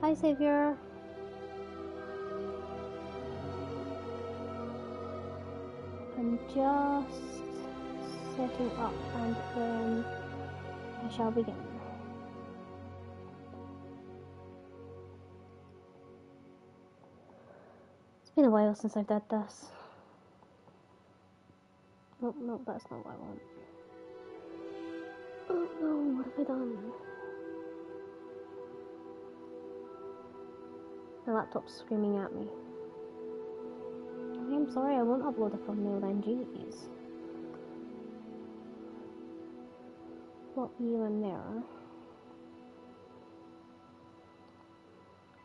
Hi, Savior. I'm just setting up and then I shall begin. It's been a while since I've did this. Oh, no, that's not what I want. Oh no, what have I done? My laptop's screaming at me. I'm sorry, I won't upload a thumbnail then, jeez. Plot you in there.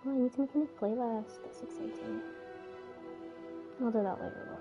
Oh, I need to make a new playlist. That's exciting. I'll do that later though.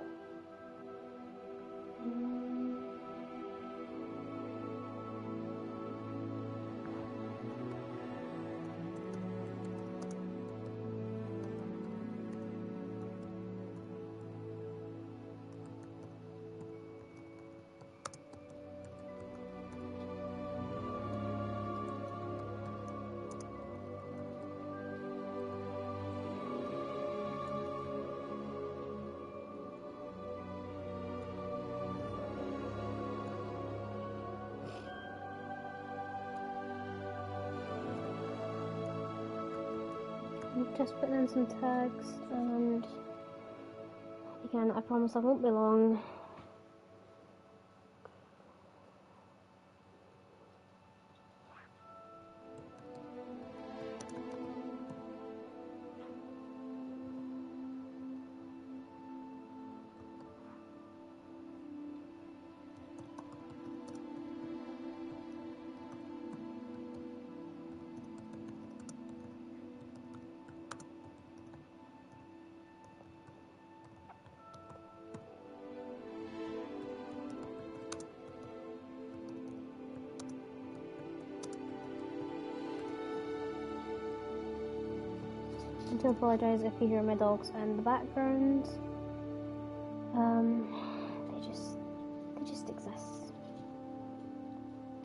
Just putting in some tags, and again, I promise I won't be long. I do apologise if you hear my dogs in the background. They just exist.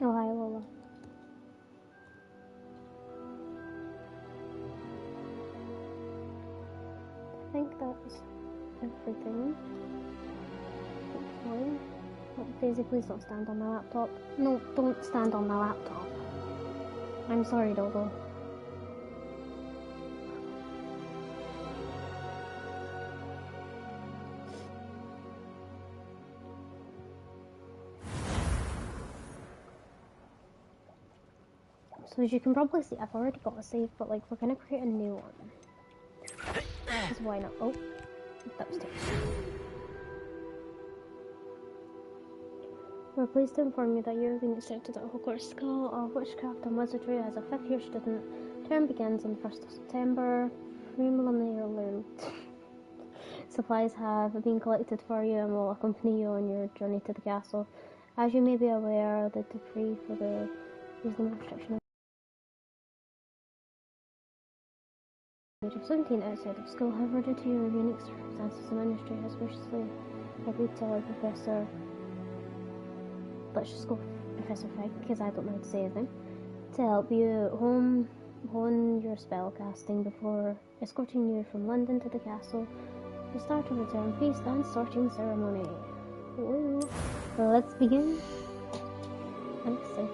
Oh, hi, Lola. I think that's everything. Hopefully. Oh, Daisy, please don't stand on my laptop. No, don't stand on my laptop. I'm sorry, Dodo. So as you can probably see, I've already got a save, but like we're gonna create a new one. Because why not? Oh, that was terrible. We're pleased to inform you that you're being accepted at Hogwarts School of Witchcraft and Wizardry as a 5th year student. Term begins on the 1st of September. Preliminary supplies have been collected for you and will accompany you on your journey to the castle. As you may be aware, the decree for the reasonable restriction age of 17 outside of school, however, due to your unique circumstances, the ministry has graciously agreed to allow Professor... Let's just go Professor Fig, because I don't know how to say his name, to help you hone your spell casting before escorting you from London to the castle to start a return feast and sorting ceremony. Woo! So let's begin. I'm excited.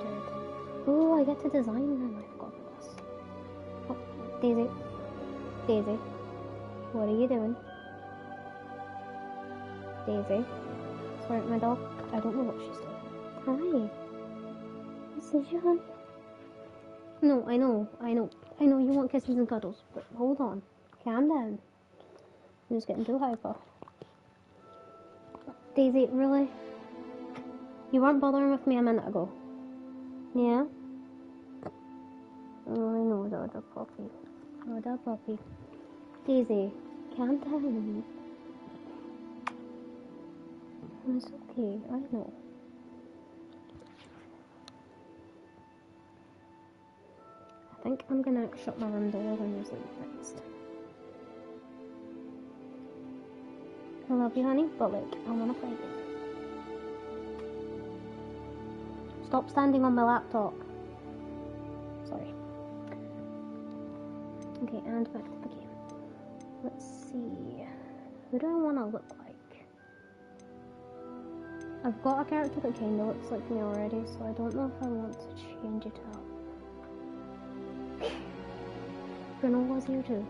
Oh, I get to design them. I forgot about this. Oh, Daisy. Daisy. What are you doing? Daisy. Sorry, my dog. I don't know what she's doing. Hi. This is your honey. No, I know you want kisses and cuddles, but hold on. Calm down. I'm just getting too hyper. Daisy, really? You weren't bothering with me a minute ago. Yeah? Oh, I know, the puppy. Oh, the puppy. Daisy, calm down. It's okay, I know. I think I'm gonna shut my room door when you sleep next. I love you, honey, but like, I wanna fight you. Stop standing on my laptop. Sorry. Okay, and back to the game. Let's see. Who do I want to look like? I've got a character that kind of looks like me already, so I don't know if I want to change it up. Granola's here too.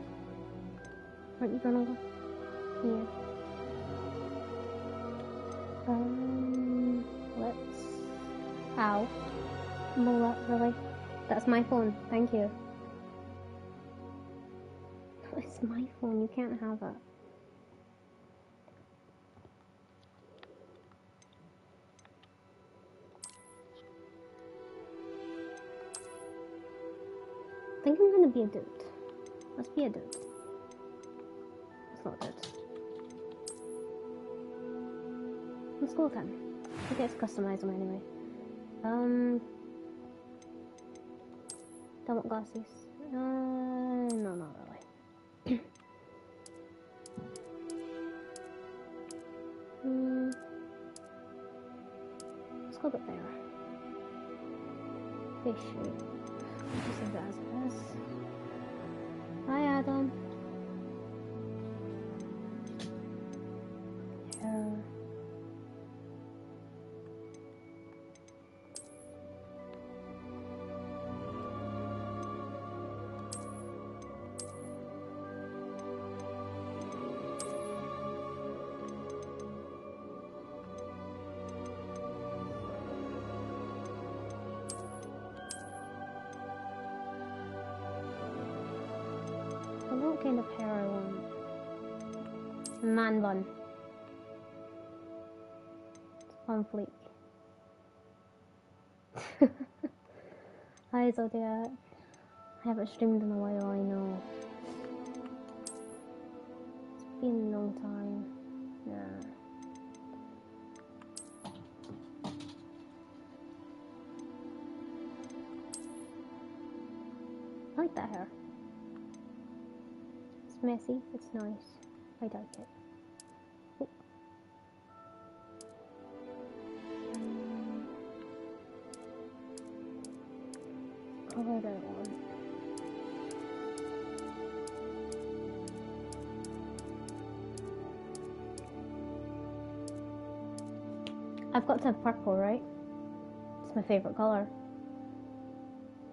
Aren't you Granola? Yeah. Let's... Ow. Mola, really? That's my phone, thank you. It's my phone, you can't have it. I think I'm gonna be a dude. Let's be a dude. It's not dude. Let's go with him. I get to customize him anyway. Don't want glasses. No, not really. Let's go a bit there. Fish shape. Just leave it as it is. Hi, Adam. What kind of hair I want? Man bun. It's on fleek. Hi Zodiac. I haven't streamed in a while, I know. It's been a long time. Yeah. I like that hair. Messy, it's nice. I like it. Oh. Color that one. I've got to have purple, right? It's my favorite color.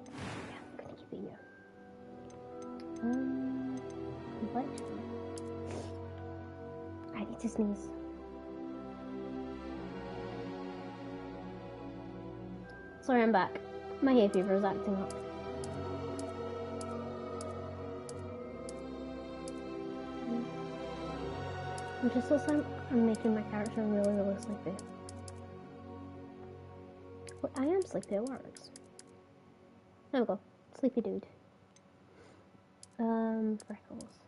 Yeah, I'm gonna keep it here. Complexion. I need to sneeze. Sorry, I'm back. My hay fever is acting up. I'm just looks like I'm making my character really, really sleepy. Well, I am sleepy, it works. There we go. Sleepy dude. Freckles.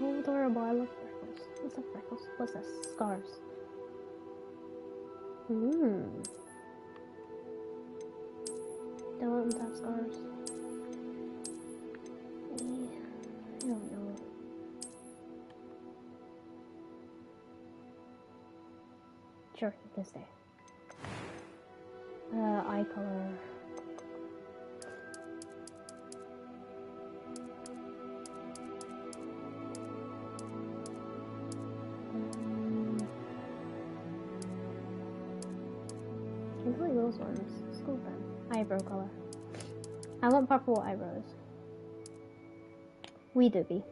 Oh, adorable, I love freckles. What's up, freckles? What's this? Scars. Don't want them to have scars. Yeah, I don't know. Sure, you can stay. Eye color. Really those ones. Let's go with them. Eyebrow color. I want purple eyebrows. We do be.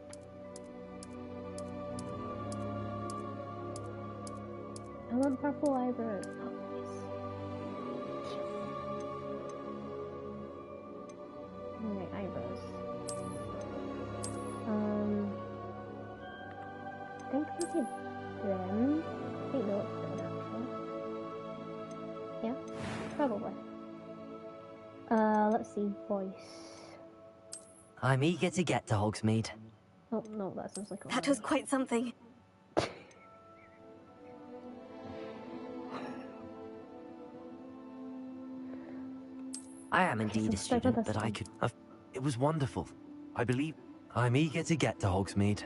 I want purple eyebrows. Oh, yes. Alright, eyebrows. I think we did them. I think they look good actually. Yeah, probably. Let's see, voice. I'm eager to get to Hogsmeade. Oh, no, that sounds like a That was quite something. I am indeed a student, but I could... It was wonderful. I believe... I'm eager to get to Hogsmeade.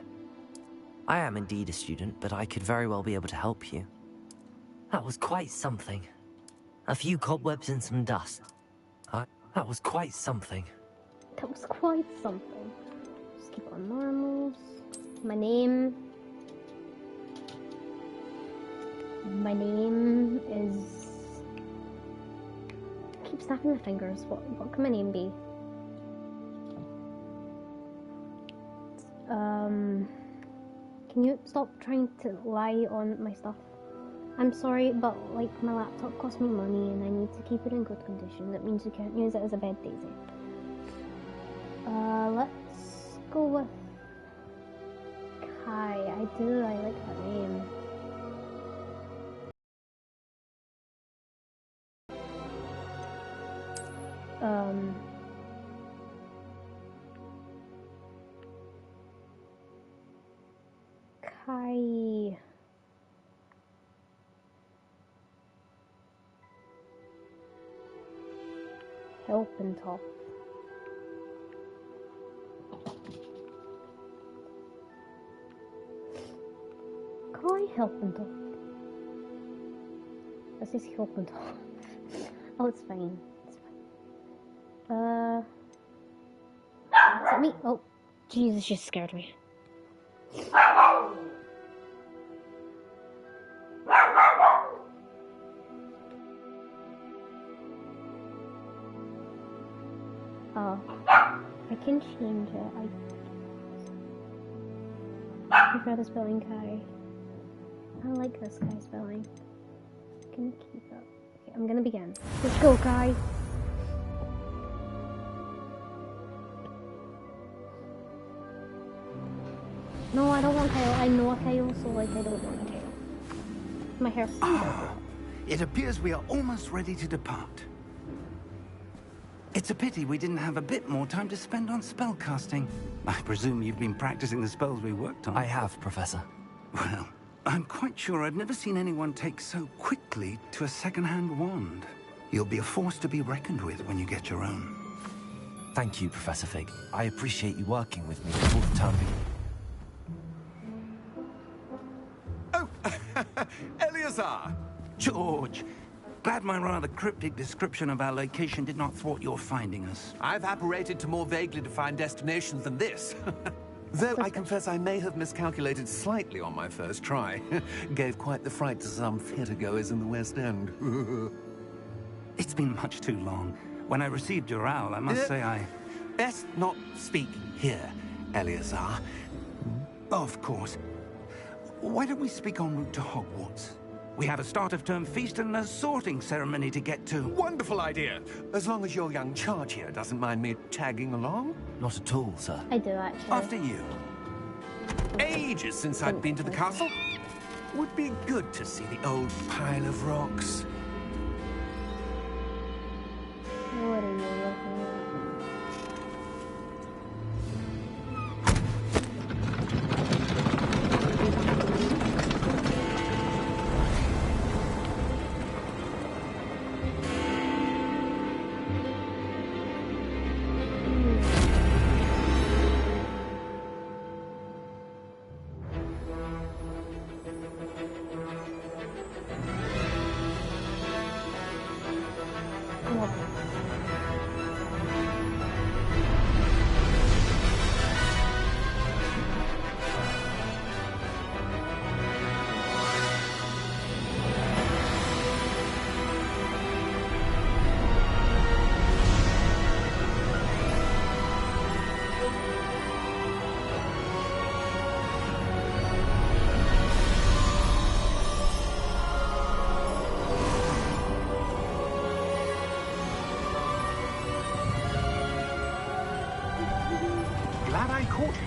I am indeed a student, but I could very well be able to help you. That was quite something. A few cobwebs and some dust. That was quite something. That was quite something. Just keep it on normals. My name is... I keep snapping my fingers. What can my name be? Can you stop trying to lie on my stuff? I'm sorry, but like my laptop cost me money and I need to keep it in good condition. That means you can't use it as a bed daisy. Let's go with Kai. I like that name. Kai. Helpentop. Kai Helpentop. This is Helpentop. Oh, it's fine. It's fine. Is that me? Oh, Jesus, you scared me. I can change it. I prefer the spelling Kai. I like this Kai spelling. I'm gonna keep it. Okay, I'm gonna begin. Let's go, Kai. No, I don't want Kyle. I know a Kyle, so like I don't want a Kyle. My hair's It appears we are almost ready to depart. It's a pity we didn't have a bit more time to spend on spellcasting. I presume you've been practicing the spells we worked on. I have, Professor. Well, I'm quite sure I've never seen anyone take so quickly to a second-hand wand. You'll be a force to be reckoned with when you get your own. Thank you, Professor Fig. I appreciate you working with me before the term begins. Oh, Eleazar! George! Glad my rather cryptic description of our location did not thwart your finding us. I've apparated to more vaguely defined destinations than this. Though I confess I may have miscalculated slightly on my first try. Gave quite the fright to some theatre-goers in the West End. It's been much too long. When I received your owl, I must say I... Best not speak here, Eleazar. Of course. Why don't we speak en route to Hogwarts? We have a start-of-term feast and a sorting ceremony to get to. Wonderful idea! As long as your young charge here doesn't mind me tagging along. Not at all, sir. I do, actually. After you. Ages since I've been to the castle. Would be good to see the old pile of rocks. What are you looking at?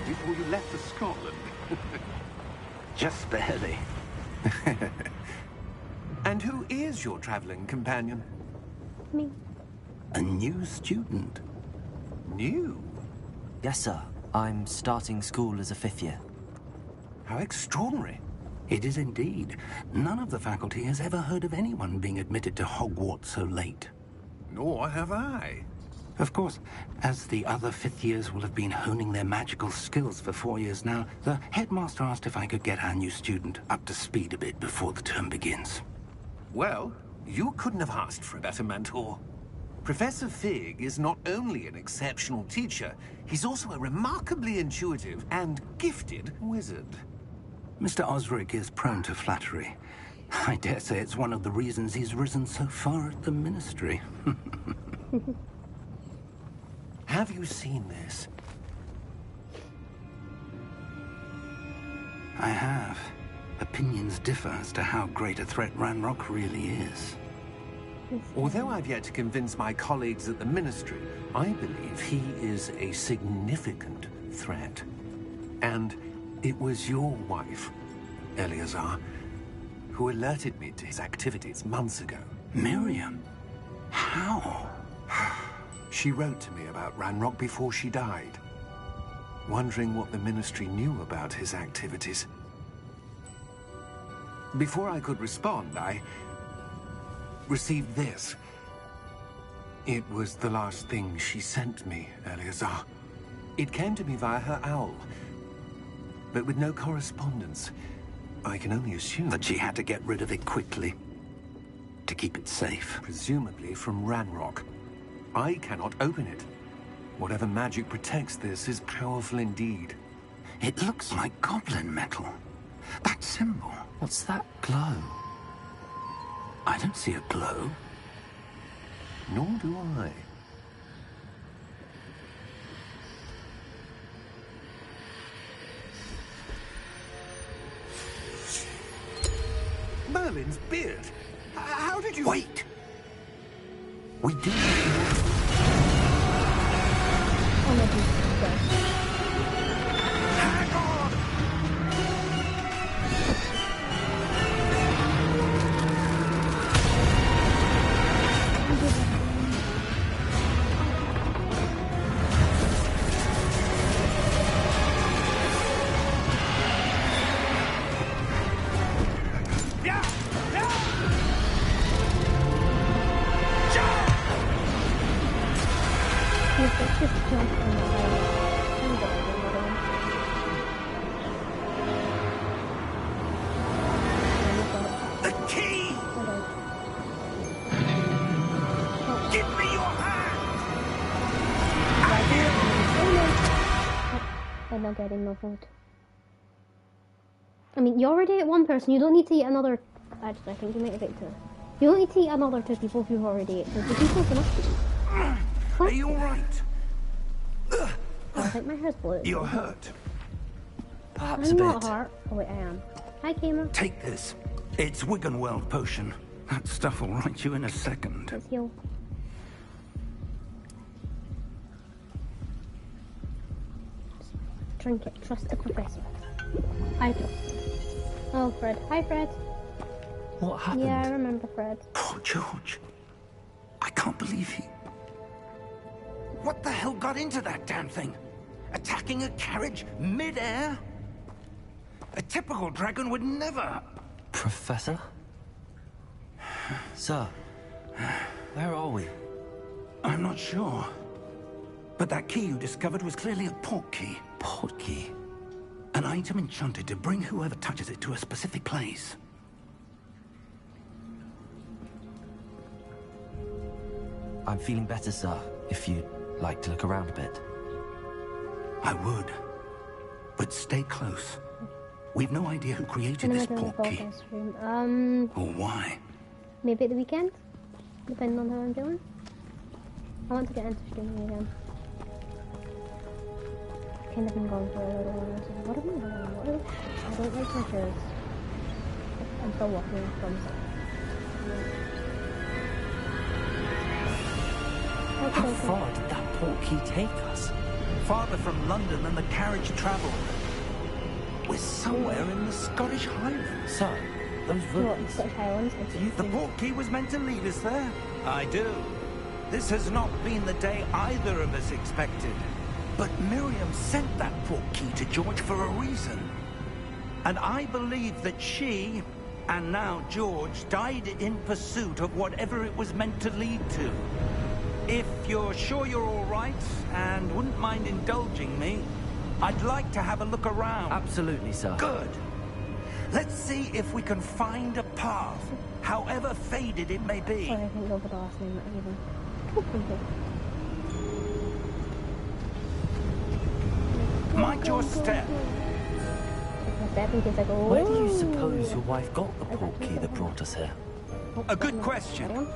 Before you left for Scotland. Just barely. And who is your traveling companion? Me. A new student. New? Yes, sir. I'm starting school as a 5th year. How extraordinary. It is indeed. None of the faculty has ever heard of anyone being admitted to Hogwarts so late. Nor have I. Of course, as the other 5th years will have been honing their magical skills for 4 years now, the headmaster asked if I could get our new student up to speed a bit before the term begins. Well, you couldn't have asked for a better mentor. Professor Fig is not only an exceptional teacher, he's also a remarkably intuitive and gifted wizard. Mr. Osric is prone to flattery. I dare say it's one of the reasons he's risen so far at the Ministry. Have you seen this? I have. Opinions differ as to how great a threat Ranrock really is. Although I've yet to convince my colleagues at the Ministry, I believe he is a significant threat. And it was your wife, Eleazar, who alerted me to his activities months ago. Miriam? How? She wrote to me about Ranrock before she died, wondering what the Ministry knew about his activities. Before I could respond, I received this. It was the last thing she sent me, Eleazar. It came to me via her owl, but with no correspondence. I can only assume that she had to get rid of it quickly, to keep it safe. Presumably from Ranrock. I cannot open it. Whatever magic protects this is powerful indeed. It looks like goblin metal. That symbol. What's that glow? I don't see a glow. Nor do I. Merlin's beard. How did you... Wait! We do... Hang on! The key! Give me your hand! I'm not getting no food. I mean, you already ate one person. You don't need to eat another. Actually, I think you might have ate two. You don't need to eat another two people if you've already ate two. Two people's enough to eat. Are you alright? I think my hair's blue. You're hurt. Perhaps I'm a not bit. hurt. Oh wait, I am. Hi, Kamer. Take this. It's Wiggenweld potion. That stuff will right you in a second. Let's heal. Drink it. Trust the professor. I trust. Oh, Fred. Hi, Fred. What happened? Yeah, I remember Fred. Poor George. I can't believe he... What the hell got into that damn thing? Attacking a carriage mid-air? A typical dragon would never... Professor? Sir, where are we? I'm not sure. But that key you discovered was clearly a portkey. Portkey? An item enchanted to bring whoever touches it to a specific place. I'm feeling better, sir, if you'd like to look around a bit. I would. But stay close. We've no idea who created this portkey. Or why. Maybe at the weekend? Depending on how I'm feeling. I want to get into streaming again. I've kind of been going for a little while. So what am I doing? I don't like my shoes. I'm still walking from How far did that portkey take us? Farther from London than the carriage travelled. We're somewhere in the Scottish Highlands. Sir, those ruins. Scottish Highlands. The portkey was meant to lead us there. I do. This has not been the day either of us expected. But Miriam sent that portkey to George for a reason. And I believe that she, and now George, died in pursuit of whatever it was meant to lead to. If you're sure you're all right, and wouldn't mind indulging me, I'd like to have a look around. Absolutely, sir. Good. Let's see if we can find a path, however faded it may be. Sorry, I can't go for the last name either. Mind your step. Where do you suppose your wife got the portkey that brought us here? A good question.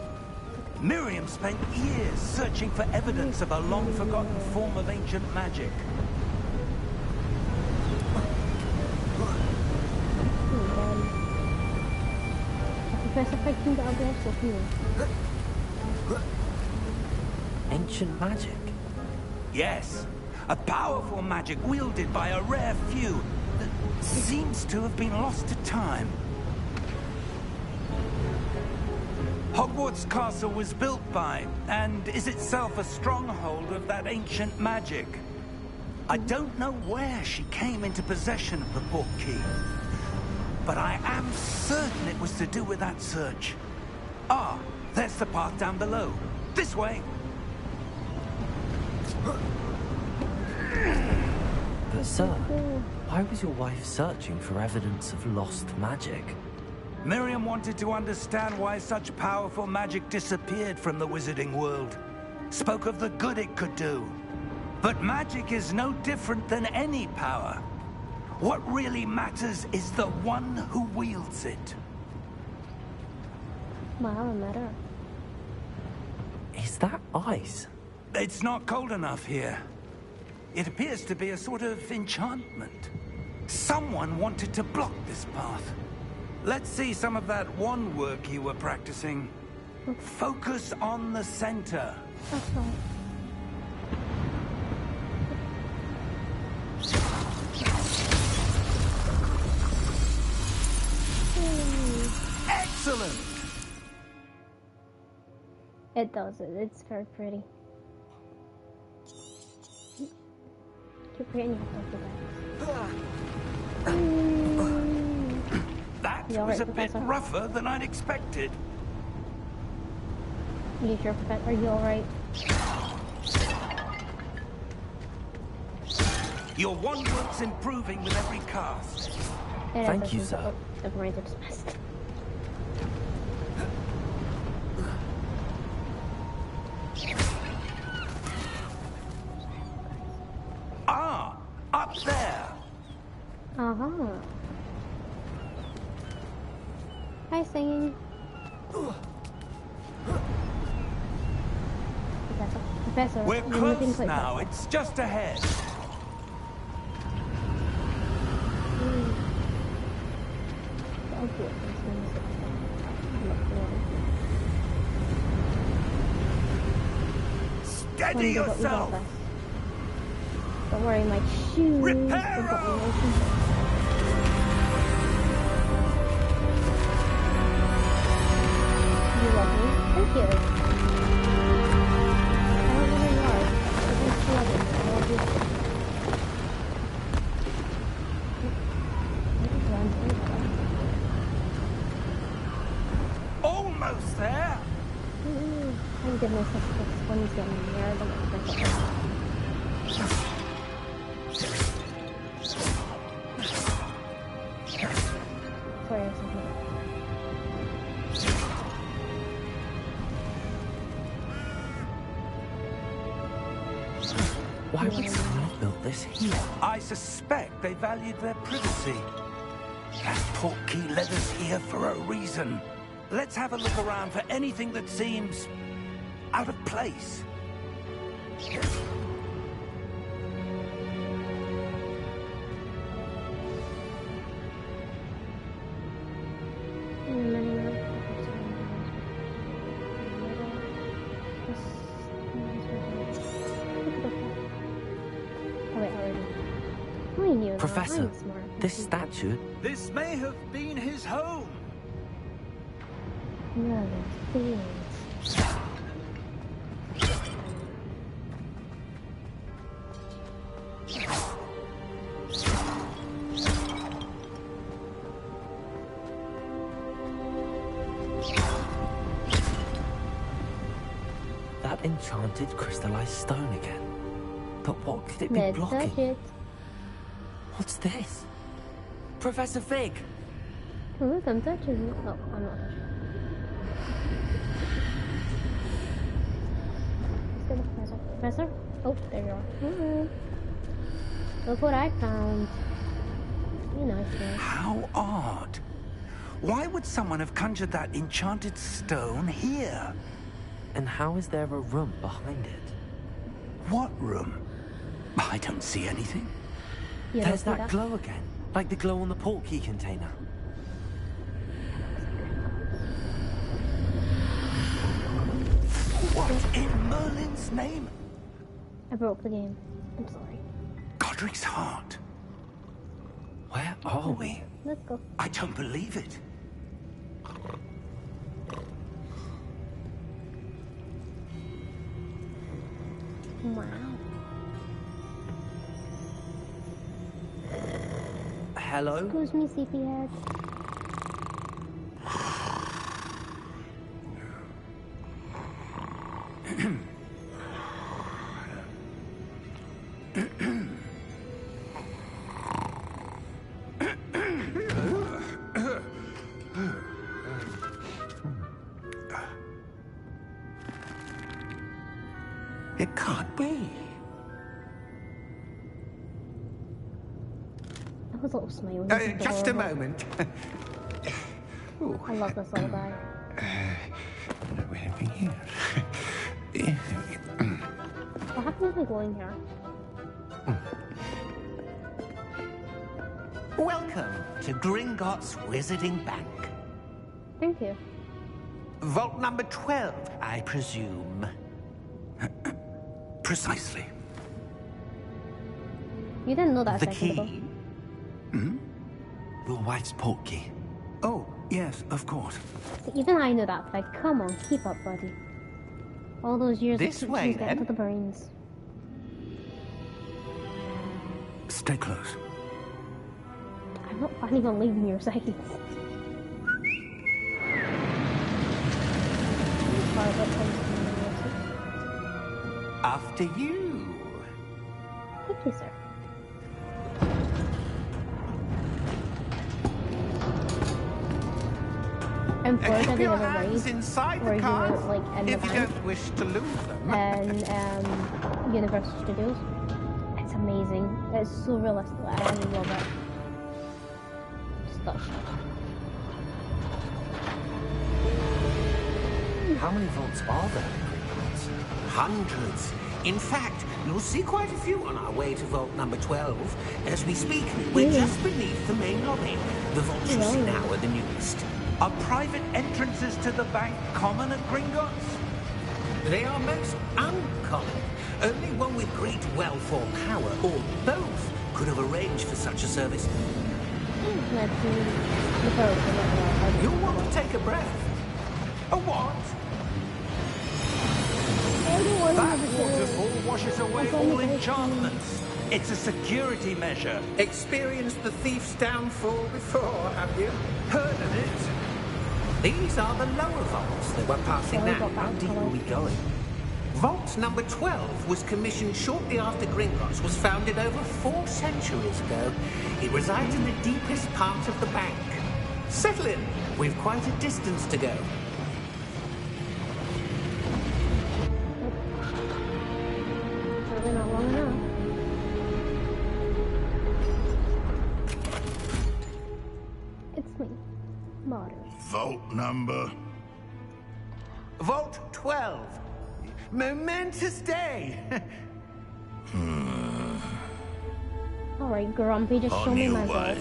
Miriam spent years searching for evidence of a long-forgotten form of ancient magic. Ancient magic? Yes, a powerful magic wielded by a rare few that seems to have been lost to time. Hogwarts Castle was built by, and is itself a stronghold of that ancient magic. I don't know where she came into possession of the Portkey, but I am certain it was to do with that search. Ah, there's the path down below. This way! But sir, why was your wife searching for evidence of lost magic? Miriam wanted to understand why such powerful magic disappeared from the wizarding world. Spoke of the good it could do. But magic is no different than any power. What really matters is the one who wields it. Wow, matter. Is that ice? It's not cold enough here. It appears to be a sort of enchantment. Someone wanted to block this path. Let's see some of that wand work you were practicing. Focus on the center. That's right. Excellent! It does it. It's very pretty. Keep pretty and you have That was a bit rougher than I'd expected. You sure, Professor? Are you alright? Your wand work's improving with every cast. Thank you, sir. The brains are dismissed. Ah, up there. Uh-huh. Hi, singing. Professor, We're you're moving close quite now. fast. It's just ahead. Steady yourself. Don't worry, my shoes. Reparo! You love me? Thank you. I don't know who you are. I just love it. I love you. Almost there. I'm giving myself 6 ones getting there. I don't expect it. Sorry, I was thinking. Why would someone have built this here? I suspect they valued their privacy. That Portkey led us here for a reason. Let's have a look around for anything that seems out of place. Professor, this statue... This may have been his home. No, there's things. That enchanted crystallized stone again. But what could it be Let's blocking? touch it. What's this? Professor Fig! Look, I'm touching it. Oh, I'm not touching Professor? Oh, there you are. Look what I found. You know, How odd. Why would someone have conjured that enchanted stone here? And how is there a room behind it? What room? I don't see anything. You There's don't see that glow again. Like the glow on the portkey container. What in Merlin's name? I broke the game. I'm sorry. Godric's heart. Where are we? Let's go. I don't believe it. Wow. Hello? Excuse me, sleepyhead. It can't be. That was a little smile. Just a moment. I love this little guy. Anything here? What happened to me going here? Welcome to Gringotts Wizarding Bank. Thank you. Vault number 12, I presume. Precisely. You didn't know that a The second ago. key. Your wife's portkey. Oh, yes, of course. See, even I knew that, Fred. Come on, keep up, buddy. All those years This of way, teaching then. to the brains. Stay close. I'm not planning on leaving your side. After you. Thank you, sir. I'm bored Keep of the your other hands raid inside where the you car were like in the if you bank don't wish to lose them. and Universal Studios. It's amazing. It's so realistic. I love it. Stuff. How many vaults are there in Gringotts? Hundreds. In fact, you'll see quite a few on our way to vault number 12. As we speak, we're just beneath the main lobby. The vaults you see now are the newest. Are private entrances to the bank common at Gringotts? They are most uncommon. Only one with great wealth or power, or both, could have arranged for such a service. You'll want to take a breath. A what? That waterfall washes away all enchantments. It's a security measure. Experienced the thief's downfall before, have you? Heard of it? These are the lower vaults that we're passing now. How deep are we going? Vault number 12 was commissioned shortly after Gringotts was founded over 4 centuries ago. It resides in the deepest part of the bank. Settle in. We've quite a distance to go. Probably not long enough. It's me, Martyrs. Vault number. Vault 12. Momentous day. Alright, Grumpy, just show On me your my way. vault.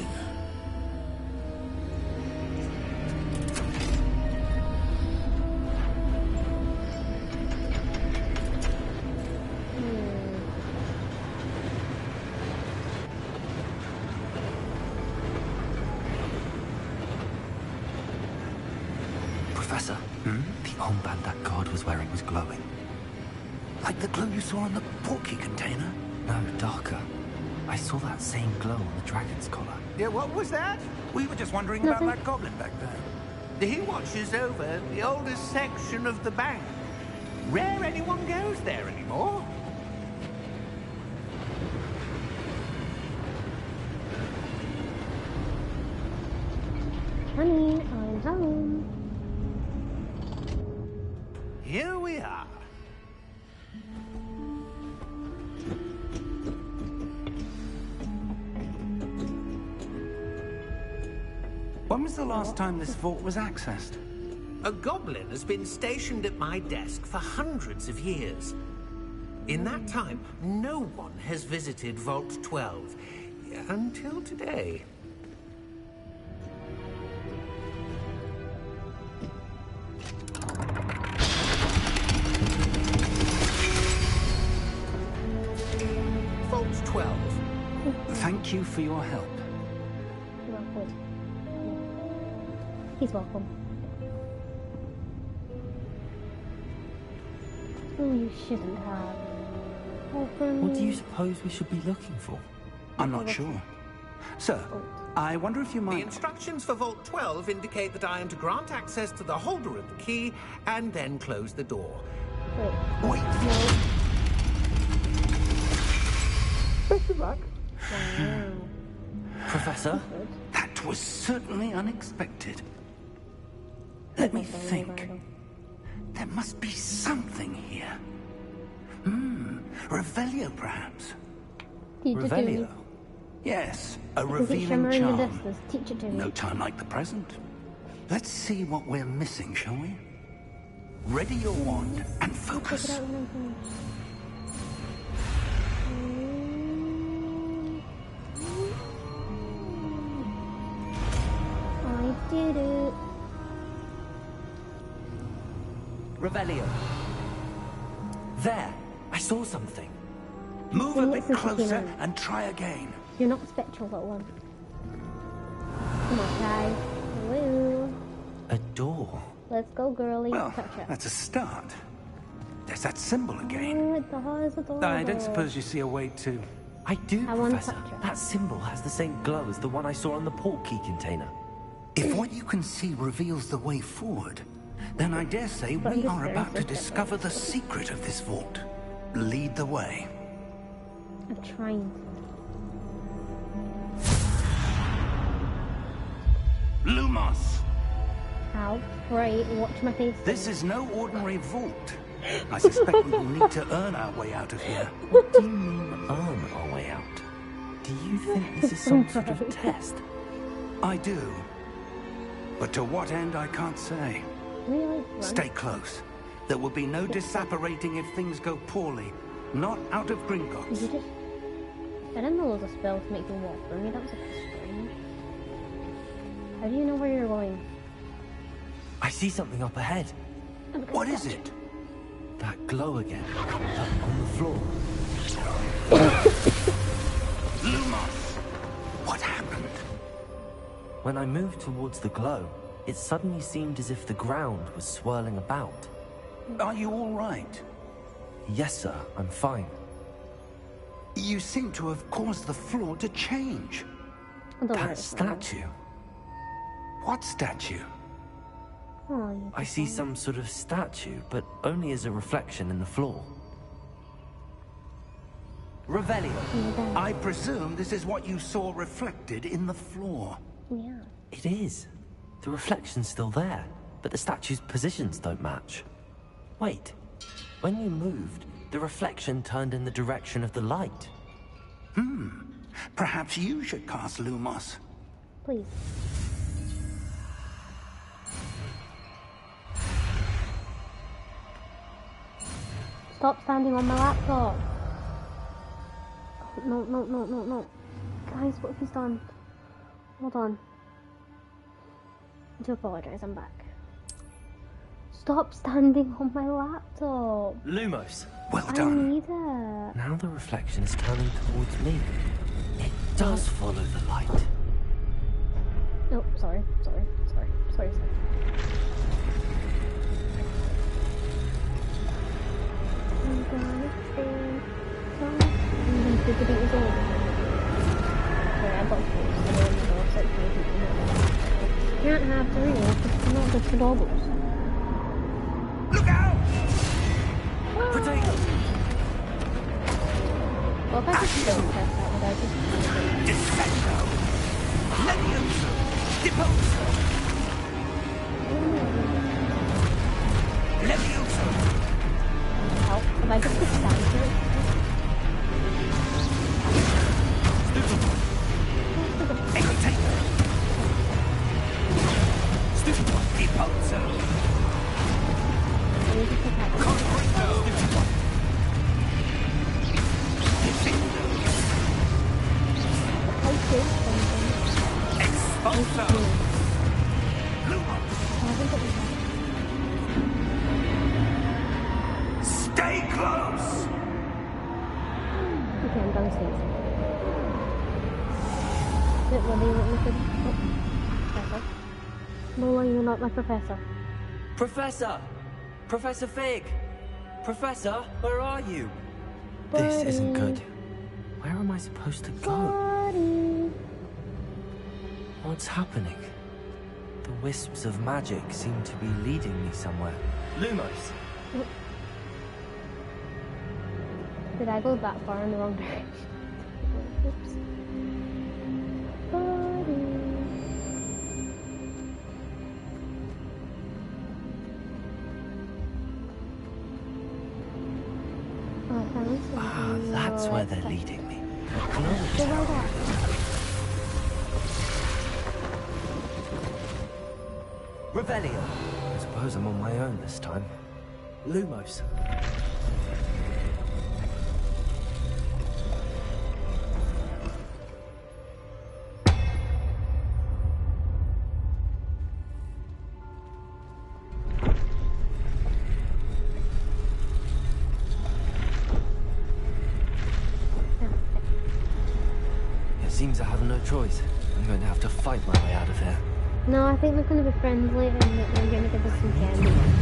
Professor, the armband that guard was wearing was glowing. Like the glow you saw on the Portkey container? No, darker. I saw that same glow on the dragon's collar. Yeah, what was that? We were just wondering about that goblin back there. He watches over the oldest section of the bank. Rare anyone goes there anymore. Honey, I'm home. Here we are. When was the last time this vault was accessed? A goblin has been stationed at my desk for hundreds of years. In that time, no one has visited Vault 12. Until today. Vault 12. Thank you for your help. You're welcome. He's welcome. Oh, you shouldn't have. Open. What do you suppose we should be looking for? I'm not sure. Sir, I wonder if you The might... instructions for Vault 12 indicate that I am to grant access to the holder of the key and then close the door. Wait. Wait. Best of luck. Wow. Professor? That was certainly unexpected. Let me think. There must be something here. Revelio, perhaps. Revelio? Yes, a Is it revealing shimmering in the charm. distance? Teach it to me. No time like the present. Let's see what we're missing, shall we? Ready your wand and Check it focus. out when I'm finished. I did it. Revelio. There! I saw something. Move Can a you bit listen to closer Keenan? and try again. You're not spectral, little one. Come on, guys. Woo. A door. Let's go, girly. Well, Touch it. that's a start. There's that symbol again. Oh, it does, adorable. I don't suppose you see a way to... I do, I want to Professor. touch it. That symbol has the same glow as the one I saw on the portkey container. If what you can see reveals the way forward, then I dare say But we I'm are just about to very discover the secret of this vault. Lead the way. I'm trying. Lumos! Ow. Right, watch my face. This is no ordinary vault. I suspect we will need to earn our way out of here. What do you mean, earn our way out? Do you think this is some sort of test? I do. But to what end, I can't say. Really? Run. Stay close. There will be no disapparating if things go poorly. Not out of Did Gringotts. you just... I didn't know there was a spell to make you walk through me. That was a bit strange. How do you know where you're going? I see something up ahead. What is it? That glow again. Up on the floor. Lumos! What happened? When I moved towards the glow, it suddenly seemed as if the ground was swirling about. Are you all right? Yes, sir, I'm fine. You seem to have caused the floor to change. Don't worry, That it's fine. statue. What statue? Oh, you I see some sort of statue, but only as a reflection in the floor. Revelio. I presume this is what you saw reflected in the floor. Yeah. It is. The reflection's still there, but the statue's positions don't match. Wait. When you moved, the reflection turned in the direction of the light. Perhaps you should cast Lumos. Please. Stop standing on my laptop. Oh, no, no, no, no, no. Guys, what have he's done? Hold on. I do apologize, I'm back. Stop standing on my laptop. Lumos. Well I done. need it. Now the reflection is turning towards me. It does follow the light. Oh, sorry. I'm gonna stay. The debate is over. Sorry, I got confused. I don't know. It's like crazy. You can't have three. It's not just for doubles. Look out! Potato! Well, if I just don't test that, would I just... Defendo! Levioso! Deposo! Levioso! Help? If I just put stand here? Ecotaker! Repulsor. I need to protect them. Confringo. Diffindo. I did something. Expulso. Lumos. I haven't got the Stay close. okay, I'm downstairs. Wait, what are you looking for? Professor? No, you're not my professor. Professor! Professor Fig! Professor, where are you? Buddy. This isn't good. Where am I supposed to go? Buddy. What's happening? The wisps of magic seem to be leading me somewhere. Lumos! Did I go that far in the wrong direction? Oops. Buddy. Oh, I found something. Ah, that's where they're leading me. Another Go tower. right up. Revelio! I suppose I'm on my own this time. Lumos. It seems I have no choice. I'm going to have to fight my way out of here. No, I think they're going to be friendly and they're going to give us some candy.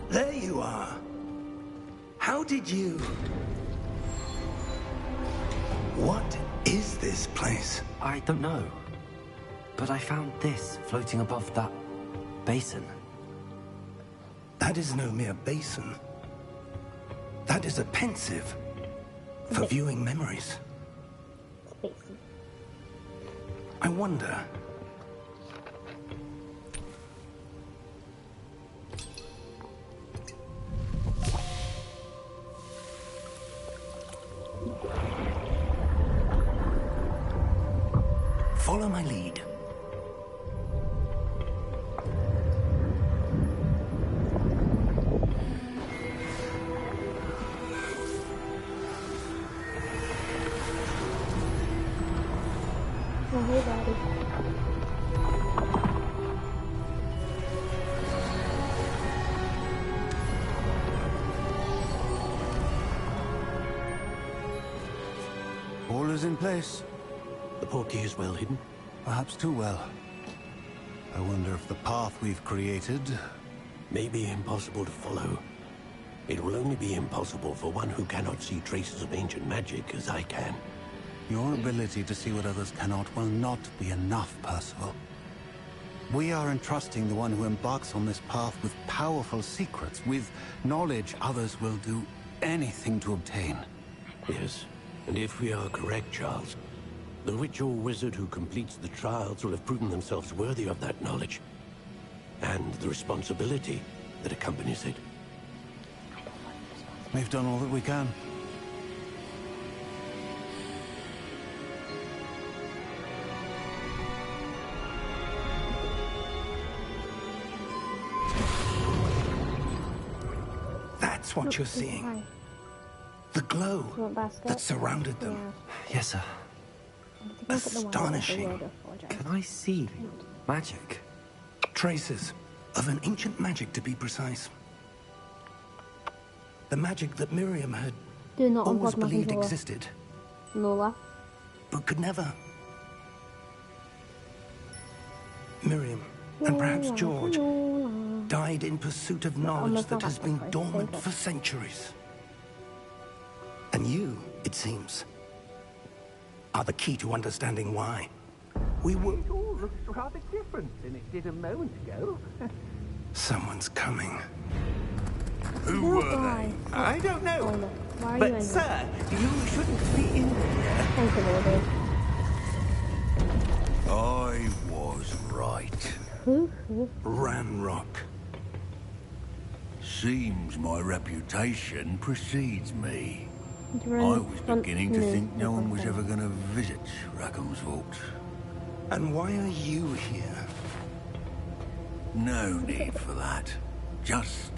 There you are. How did you... What is this place? I don't know. But I found this floating above that basin. That is no mere basin. That is a pensive for viewing memories. Basin. I wonder... Follow my lead. Oh, hey, Daddy. All is in place. The Portkey is well hidden. Perhaps too well. I wonder if the path we've created... May be impossible to follow. It will only be impossible for one who cannot see traces of ancient magic as I can. Your ability to see what others cannot will not be enough, Percival. We are entrusting the one who embarks on this path with powerful secrets, with knowledge others will do anything to obtain. Yes, and if we are correct, Charles, the witch or wizard who completes the trials will have proven themselves worthy of that knowledge, and the responsibility that accompanies it. We've done all that we can. That's what you're seeing. The glow that surrounded them. Yes, sir. Astonishing. Can I see magic? Traces of an ancient magic, to be precise. The magic that Miriam had Do not always unplug my believed controller. existed, Lola. but could never. Miriam, and perhaps George, died in pursuit of knowledge that has been dormant for centuries. And you, it seems, are the key to understanding why. We were... It all looks rather different than it did a moment ago. Someone's coming. Who were they? I don't know. Oh, no. Why are you But, in sir, you shouldn't be in here. Thank you, Lord. I was right. Who? Ranrock. Seems my reputation precedes me. You're I in was front- beginning to think no one was front. ever going to visit Rackham's Vault. And why are you here? No need for that. Just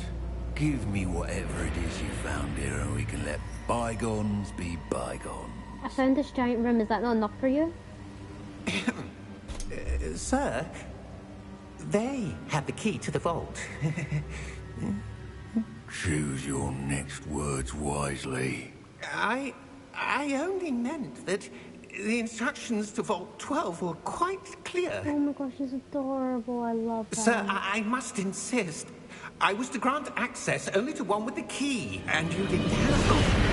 give me whatever it is you found here and we can let bygones be bygones. I found this giant room. Is that not enough for you? Sir, they have the key to the vault. Choose your next words wisely. I only meant that the instructions to Vault 12 were quite clear. Oh my gosh, she's adorable. I love her. Sir, I must insist. I was to grant access only to one with the key, and you didn't have.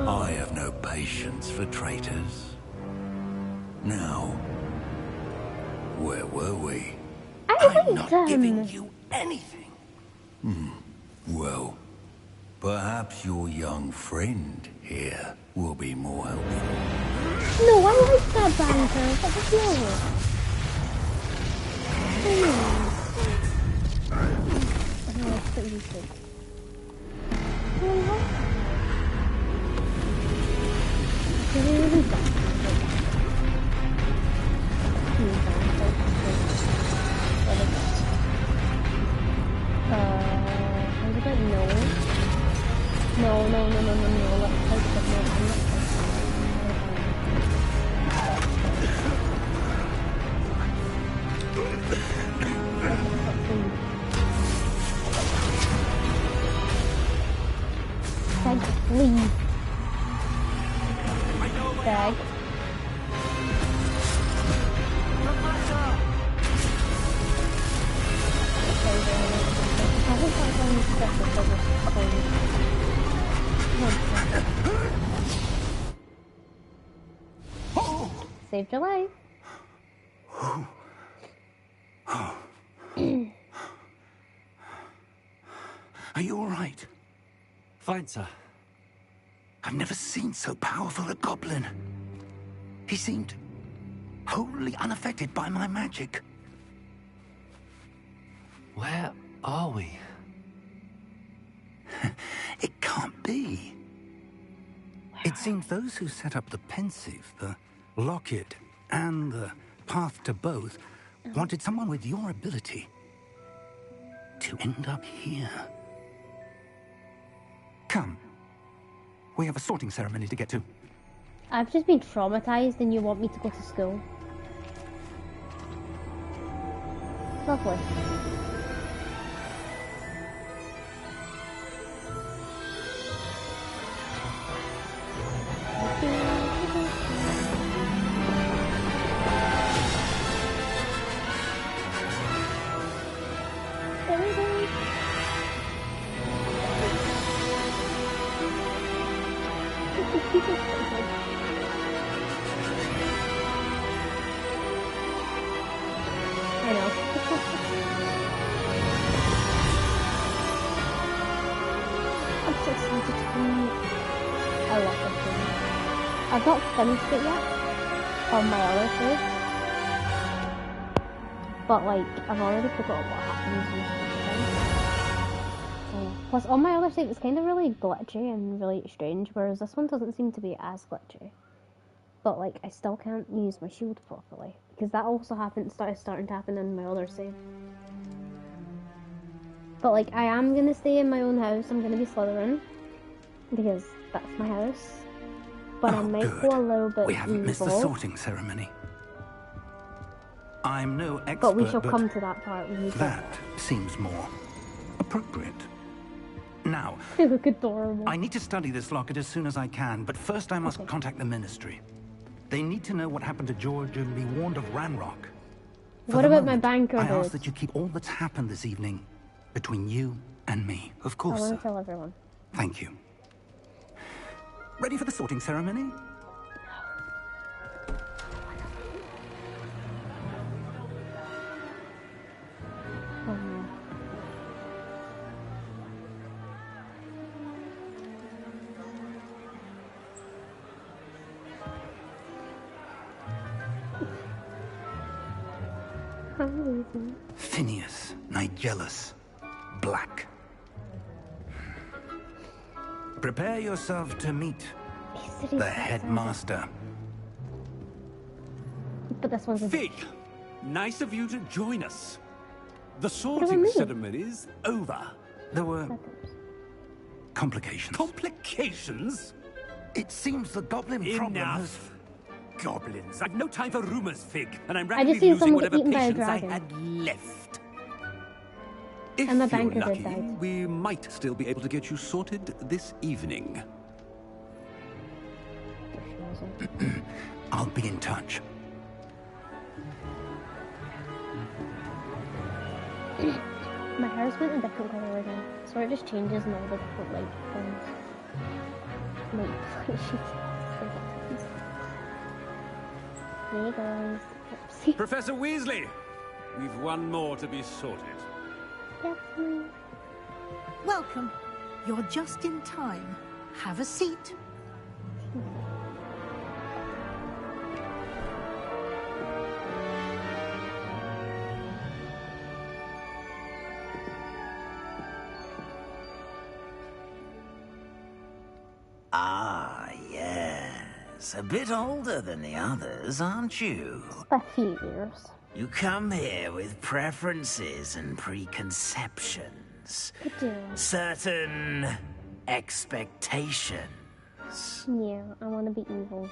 I have no patience for traitors. Now, where were we? I'm not giving you anything. Well, perhaps your young friend here will be more helpful. No, I like that banter. What the hell? Oh, it's pretty good. No. Let's take it. No, I'm not. Leave. Bag. Saved your life. Are you all right? Fine, sir. I've never seen so powerful a goblin. He seemed wholly unaffected by my magic. Where are we? It can't be. It seems those who set up the pensive, the locket, and the path to both wanted someone with your ability to end up here. Come. We have a sorting ceremony to get to. I've just been traumatized and you want me to go to school. Lovely. I know. I'm so excited to be... I love this game. I've not finished it yet on my other save. But like, I've already forgotten what happens most of the time. Plus on my other save it's kind of really glitchy and really strange, whereas this one doesn't seem to be as glitchy. But like, I still can't use my shield properly. Because that also starting to happen in my other save. But like, I am going to stay in my own house. I'm going to be Slytherin. Because that's my house. But I might go a little bit We haven't missed the evil. sorting ceremony. I'm no expert, But we shall come to that part when we get that seems more appropriate. Now, there. They look adorable. I need to study this locket as soon as I can, but first I must Okay. contact the Ministry. They need to know what happened to George and be warned of Ranrock. For What the about my moment, banker I ask dude? that you keep all that's happened this evening between you and me. Of I course, want sir. to tell everyone. Thank you. Ready for the sorting ceremony? Oh no. Amazing. Phineas, Nigellus, Black. Prepare yourself to meet the headmaster. But this one's a Fig, nice of you to join us. The do we sorting mean? ceremony's over. There were complications. Complications? It seems the goblin problem has... Enough. Goblins. I've no time for rumors, Fig, and I'm I rapidly just seen losing someone whatever eaten by a patience I dragon. had left. If And the you're banker did lucky, died. we might still be able to get you sorted this evening. I'll be in touch. My hair's went a different colour again, so it just changes in all the different light things. Light shades. Hey guys. Oopsie. Professor Weasley, we've one more to be sorted. Yes, ma'am. Welcome. You're just in time. Have a seat. Ah, yes. A bit older than the others, aren't you? By a few years. You come here with preferences and preconceptions. I do. Certain expectations. Yeah, I want to be evil.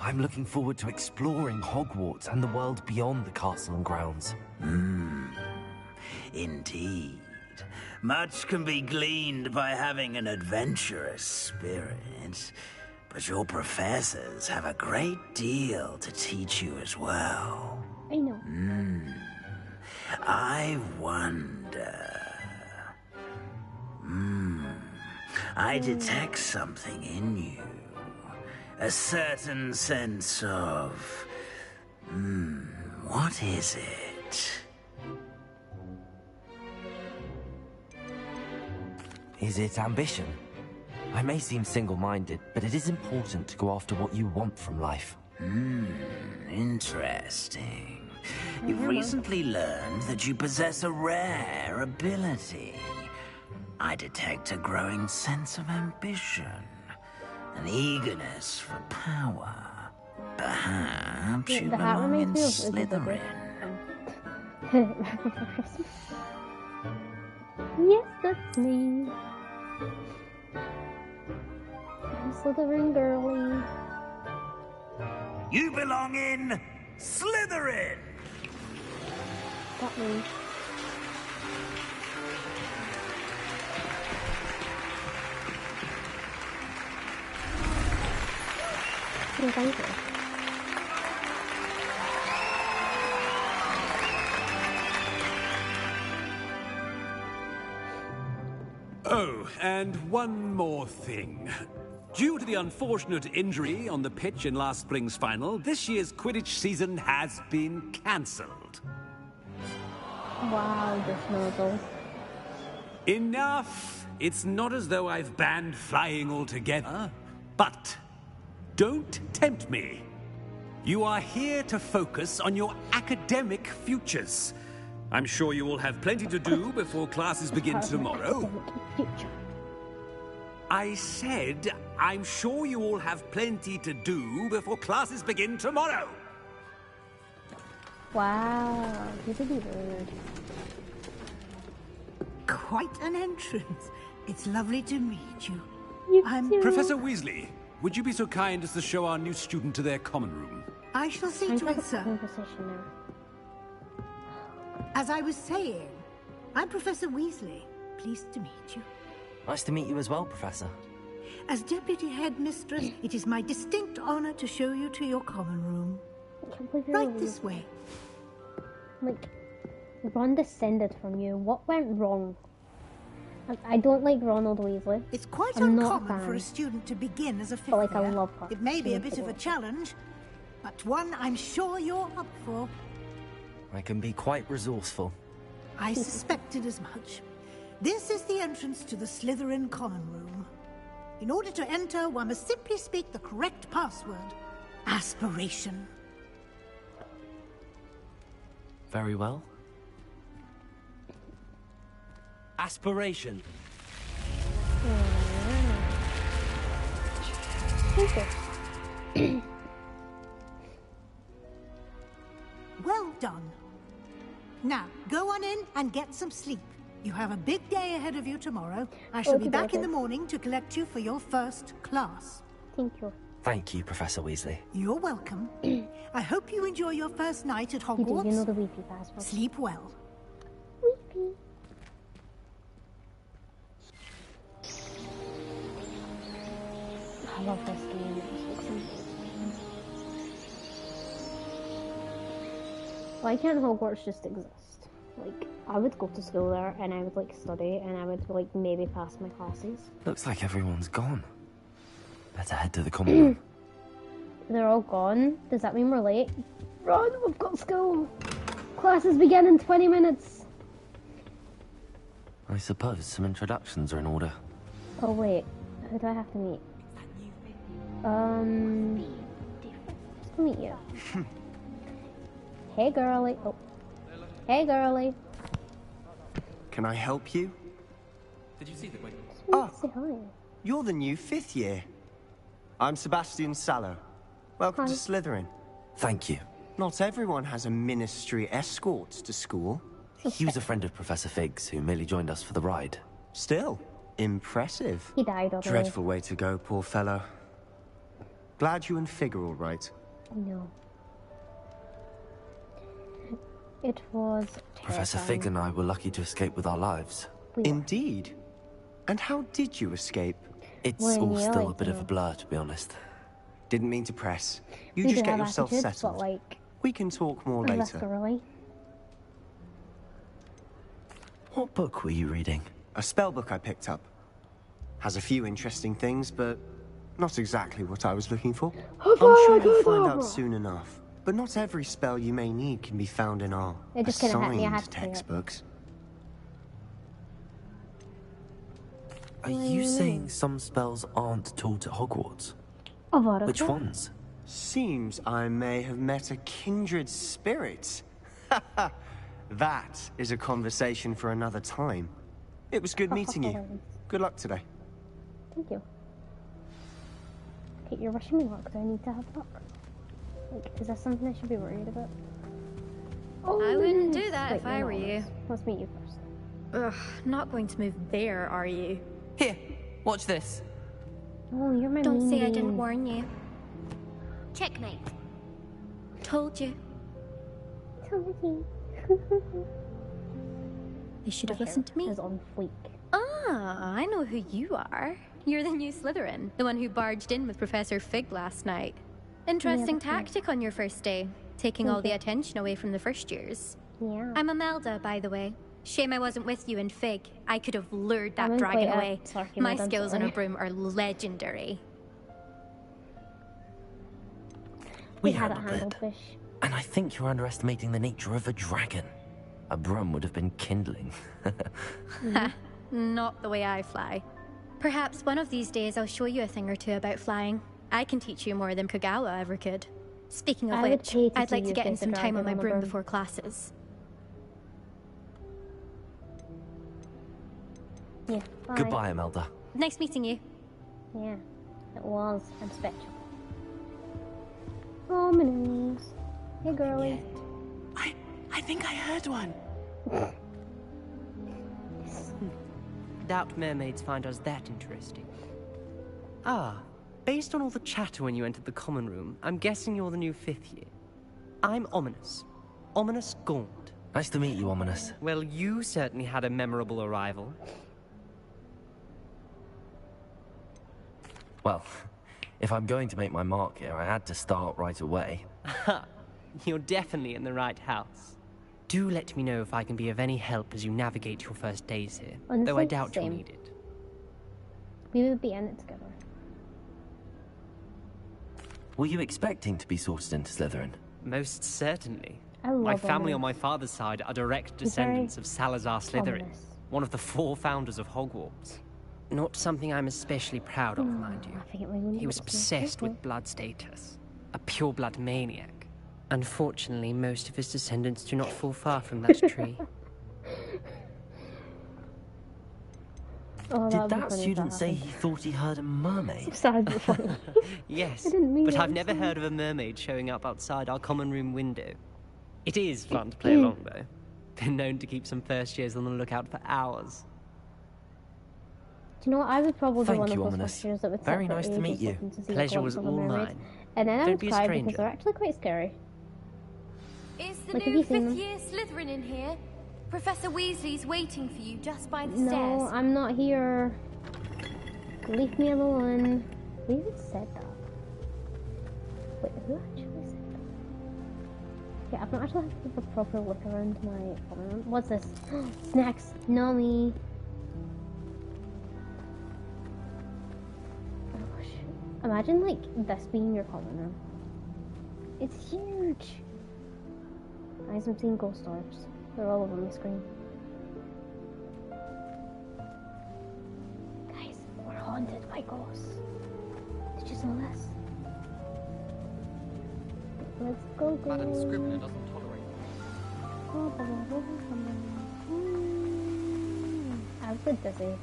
I'm looking forward to exploring Hogwarts and the world beyond the castle and grounds. Indeed. Much can be gleaned by having an adventurous spirit, but your professors have a great deal to teach you as well. I know. I wonder... I detect something in you. A certain sense of... what is it? Is it ambition? I may seem single-minded, but it is important to go after what you want from life. Interesting. You've recently learned that you possess a rare ability. I detect a growing sense of ambition, an eagerness for power. Perhaps you belong in Slytherin. Yes, that's me. I'm Slytherin girly. You belong in Slytherin! Got me. Oh, thank you. Oh, and one more thing. Due to the unfortunate injury on the pitch in last spring's final, this year's Quidditch season has been cancelled. Wow, this nozzle. Enough! It's not as though I've banned flying altogether. But don't tempt me. You are here to focus on your academic futures. I'm sure you will have plenty to do before classes begin tomorrow. I said, I'm sure you all have plenty to do before classes begin tomorrow. Wow, he's a bird. Quite an entrance. It's lovely to meet you. Professor Weasley, would you be so kind as to show our new student to their common room? I shall see to it, sir. As I was saying, I'm Professor Weasley. Pleased to meet you. Nice to meet you as well, Professor. As Deputy Headmistress, it is my distinct honor to show you to your common room. Right this way. Like, Ron descended from you. What went wrong? I don't like Ronald Weasley. It's quite I'm uncommon for a student to begin as a fifth But, like, I year. love her. It may be a She's bit of a challenge, but one I'm sure you're up for. I can be quite resourceful. I suspected as much. This is the entrance to the Slytherin common room. In order to enter, one must simply speak the correct password. Aspiration. Very well. Aspiration. Well done. Now, go on in and get some sleep. You have a big day ahead of you tomorrow. I shall be back in the morning to collect you for your first class. Thank you. Thank you, Professor Weasley. You're welcome. I hope you enjoy your first night at Hogwarts. You know the Weepy password. Sleep well. Weepy. I love this game. It looks amazing. Why can't Hogwarts just exist? Like, I would go to school there and I would like study and I would like maybe pass my classes. Looks like everyone's gone. Better head to the common room. They're all gone? Does that mean we're late? Run, we've got school! Classes begin in 20 minutes! I suppose some introductions are in order. Oh wait, who do I have to meet? Let's go meet you. Hey girlie. Oh. Hey girlie. Can I help you? Did you see the way? Say hi. You're the new 5th year. I'm Sebastian Sallow. Welcome to Slytherin. Thank you. Not everyone has a ministry escort to school. He was a friend of Professor Fig's who merely joined us for the ride. Still, impressive. He died already. Dreadful way to go, poor fellow. Glad you and Fig are all right. No. It was Professor Fig and I were lucky to escape with our lives. Indeed. And how did you escape? It's all still a bit of a blur, to be honest. Didn't mean to press. You just get yourself settled. But, like, we can talk more later. Girly. What book were you reading? A spell book I picked up. Has a few interesting things, but not exactly what I was looking for. I'm sure you'll find out soon enough. But not every spell you may need can be found in our assigned textbooks. Are you saying some spells aren't taught at Hogwarts? Which ones? Seems I may have met a kindred spirit. That is a conversation for another time. It was good meeting you. Good luck today. Thank you. Okay, you're rushing me luck. Do I need to have luck? Like, is that something I should be worried about? Oh, I wouldn't do that if I were you. Let's meet you first. Ugh, not going to move there, are you? Here, watch this. Oh, you're my Don't say I mean. didn't warn you. Checkmate. Told you. Told you. They should have listened to me. Is on fleek. Ah, I know who you are. You're the new Slytherin, the one who barged in with Professor Fig last night. Interesting tactic on your first day, taking all the attention away from the first years. Yeah. I'm Imelda, by the way. Shame I wasn't with you in Fig. I could have lured that dragon away. My skills on a broom are legendary. We handled it. And I think you're underestimating the nature of a dragon. A broom would have been kindling. Ha, not the way I fly. Perhaps one of these days I'll show you a thing or two about flying. I can teach you more than Kagawa ever could. Speaking of which, I'd like to get in some time on my broom before classes. Yeah, bye. Goodbye, Imelda. Nice meeting you. Yeah, it was. I'm special. Oh, my nose. Hey, girlie. I think I heard one. Doubt mermaids find us that interesting. Ah, based on all the chatter when you entered the common room, I'm guessing you're the new 5th year. I'm Ominous. Ominous Gaunt. Nice to meet you, Ominous. Well, you certainly had a memorable arrival. Well, if I'm going to make my mark here, I had to start right away. You're definitely in the right house. Do let me know if I can be of any help as you navigate your first days here, though I doubt you'll need it. We would be in it together. Were you expecting to be sorted into Slytherin? Most certainly. I love my family Ominous. on my father's side are direct descendants of Salazar Slytherin, one of the 4 founders of Hogwarts. Not something I'm especially proud of, mind you. He was obsessed with blood status. A pure-blood maniac. Unfortunately, most of his descendants do not fall far from that tree. Did that student say he thought he heard a mermaid? Yes, but I've never heard of a mermaid showing up outside our common room window. It is fun to play along, though. Been known to keep some first years on the lookout for hours. Do you know what? I would probably be one of those Ominous. first years that would Very sit for nice to meet ages you. looking to see Pleasure a was glimpse of a all mermaid. mine. And then I Don't would be a cry stranger. because they're actually quite scary. Is the Like, have new you seen 5th them? year Slytherin in here? Professor Weasley's waiting for you just by the No, stairs. I'm not here. Leave me alone. Who even said that? Wait, who actually said that? Yeah, I've not actually had a proper look around my common room. What's this? Snacks! No me! Oh gosh. Imagine, like, this being your common room. It's huge! Guys, I'm seeing ghost orbs. They're all over my screen. Guys, we're haunted by ghosts. Did you know this? Let's go, go. Madam Scrivener doesn't tolerate I'm a bit dizzy.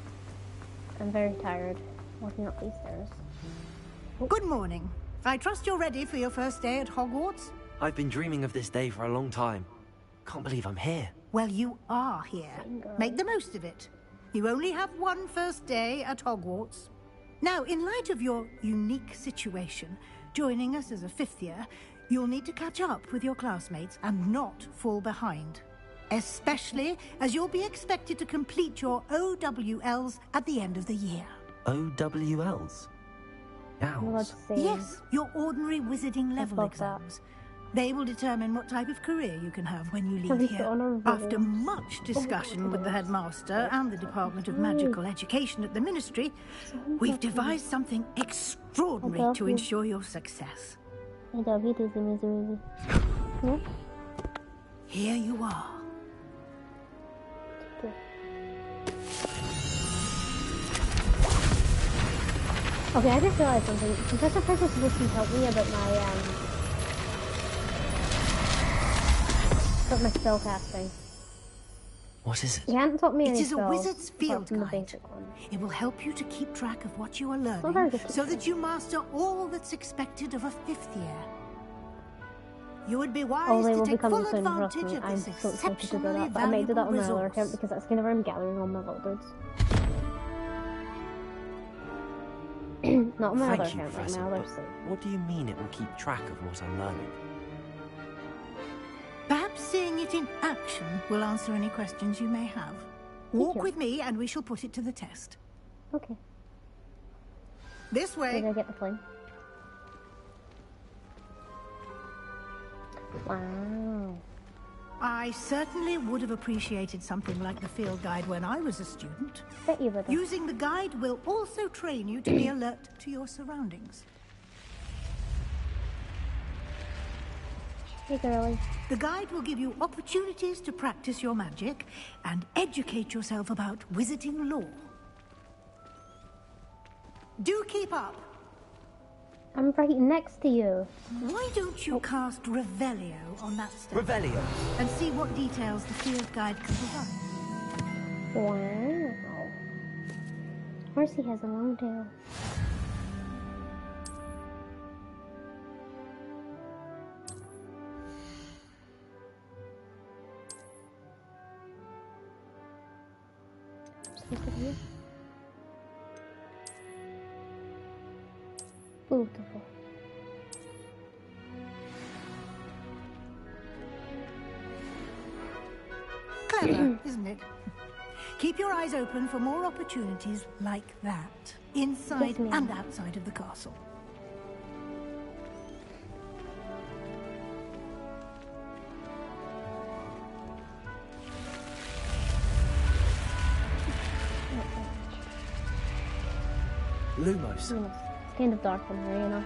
I'm very tired walking up these stairs. Good morning. I trust you're ready for your first day at Hogwarts? I've been dreaming of this day for a long time. Can't believe I'm here. Well, you are here. Make the most of it. You only have one first day at Hogwarts. Now, in light of your unique situation, joining us as a 5th year, you'll need to catch up with your classmates and not fall behind. Especially as you'll be expected to complete your OWLs at the end of the year. OWLs? Owls? Yes, your ordinary wizarding level exams. They will determine what type of career you can have when you leave here. After much discussion with the headmaster and the Department of Magical Education at the Ministry, we've devised something extraordinary to ensure your success. Here you are. Okay, I just realized something. Professor Price was supposed to help me about my spell casting. What is it? He hadn't taught me any It is a spells, wizard's field guide. It will help you to keep track of what you are learning, so that you master all that's expected of a 5th year. You would be wise to take full advantage of this exceptionally but I might do that on my valuable other account resource. because that's kind of where I'm gathering all my little birds. Not on my other Thank you, account, Professor, like my other but site. what do you mean it will keep track of what I'm learning? Perhaps seeing it in action will answer any questions you may have. Walk with me and we shall put it to the test. Okay. This way. Did I get the plane? Wow. I certainly would have appreciated something like the field guide when I was a student. Bet you would have. Using the guide will also train you to be alert to your surroundings. Hey, girlie. The guide will give you opportunities to practice your magic and educate yourself about wizarding lore. Do keep up. I'm right next to you. Why don't you cast Revelio on that step? Revelio. And see what details the field guide can provide. Wow. Horsey has a long tail. Beautiful. Clever, isn't it? Keep your eyes open for more opportunities like that, inside and outside of the castle. Lumos. It's kind of dark in here, you know.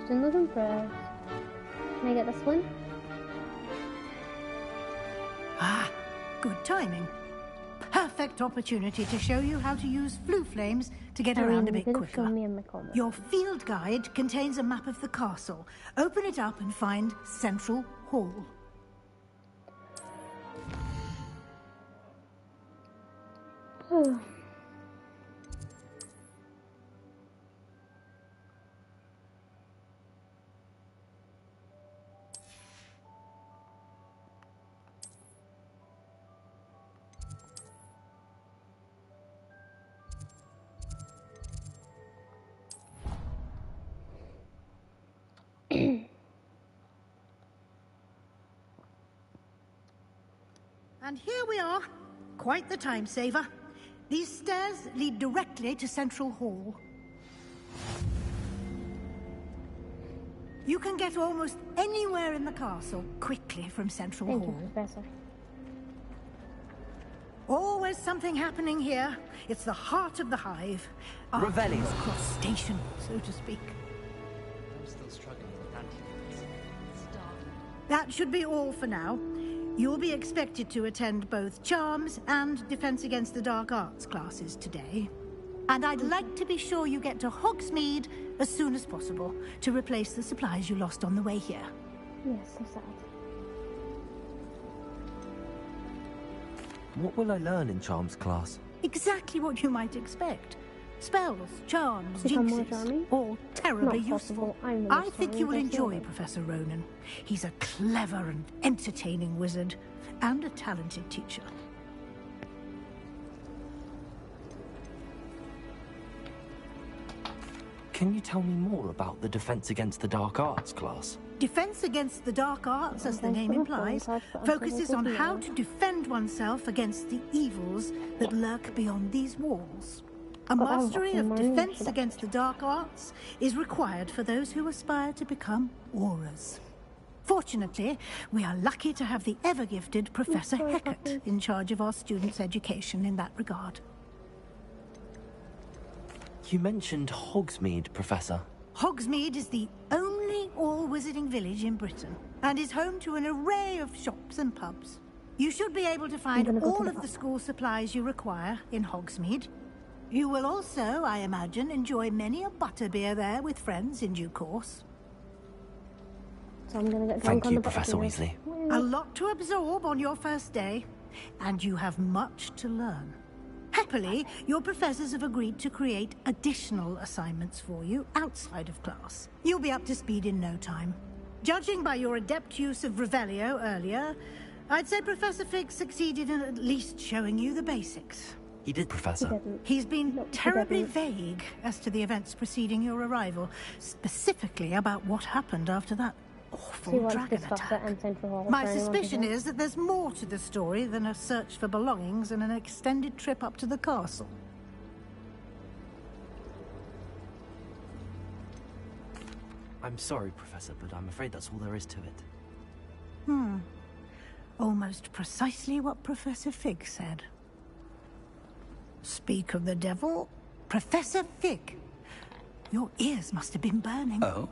Just looking for. Can I get this one? Ah, good timing. Perfect opportunity to show you how to use flue flames to get around a bit quicker. Your field guide contains a map of the castle. Open it up and find Central Hall. And here we are. Quite the time saver. These stairs lead directly to Central Hall. You can get almost anywhere in the castle quickly from Central Hall. Thank you, Professor. Always something happening here. It's the heart of the hive. Revelio. Cross station, so to speak. I'm still struggling with anti-magic. That should be all for now. You'll be expected to attend both Charms and Defense Against the Dark Arts classes today. And I'd like to be sure you get to Hogsmeade as soon as possible to replace the supplies you lost on the way here. Yes, so sad. What will I learn in Charms class? Exactly what you might expect. Spells, charms, jinxes, all terribly useful. I think you will enjoy Professor Ronan. He's a clever and entertaining wizard, and a talented teacher. Can you tell me more about the Defense Against the Dark Arts class? Defense Against the Dark Arts, as the name implies, focuses on how to defend oneself against the evils that lurk beyond these walls. A mastery of defense against the dark arts is required for those who aspire to become Aurors. Fortunately, we are lucky to have the ever-gifted Professor Hecat in charge of our students' education in that regard. You mentioned Hogsmeade, Professor. Hogsmeade is the only all-wizarding village in Britain, and is home to an array of shops and pubs. You should be able to find all of the school supplies you require in Hogsmeade. You will also, I imagine, enjoy many a butterbeer there with friends in due course. So I'm gonna get drunk. Thank you, Professor Weasley. A lot to absorb on your first day, and you have much to learn. Happily, your professors have agreed to create additional assignments for you outside of class. You'll be up to speed in no time. Judging by your adept use of Revelio earlier, I'd say Professor Fig succeeded in at least showing you the basics. He did, Professor. He's been terribly vague as to the events preceding your arrival, specifically about what happened after that awful dragon attack. My suspicion is that there's more to the story than a search for belongings and an extended trip up to the castle. I'm sorry, Professor, but I'm afraid that's all there is to it. Almost precisely what Professor Fig said. Speak of the devil, Professor Fig. Your ears must have been burning. Oh?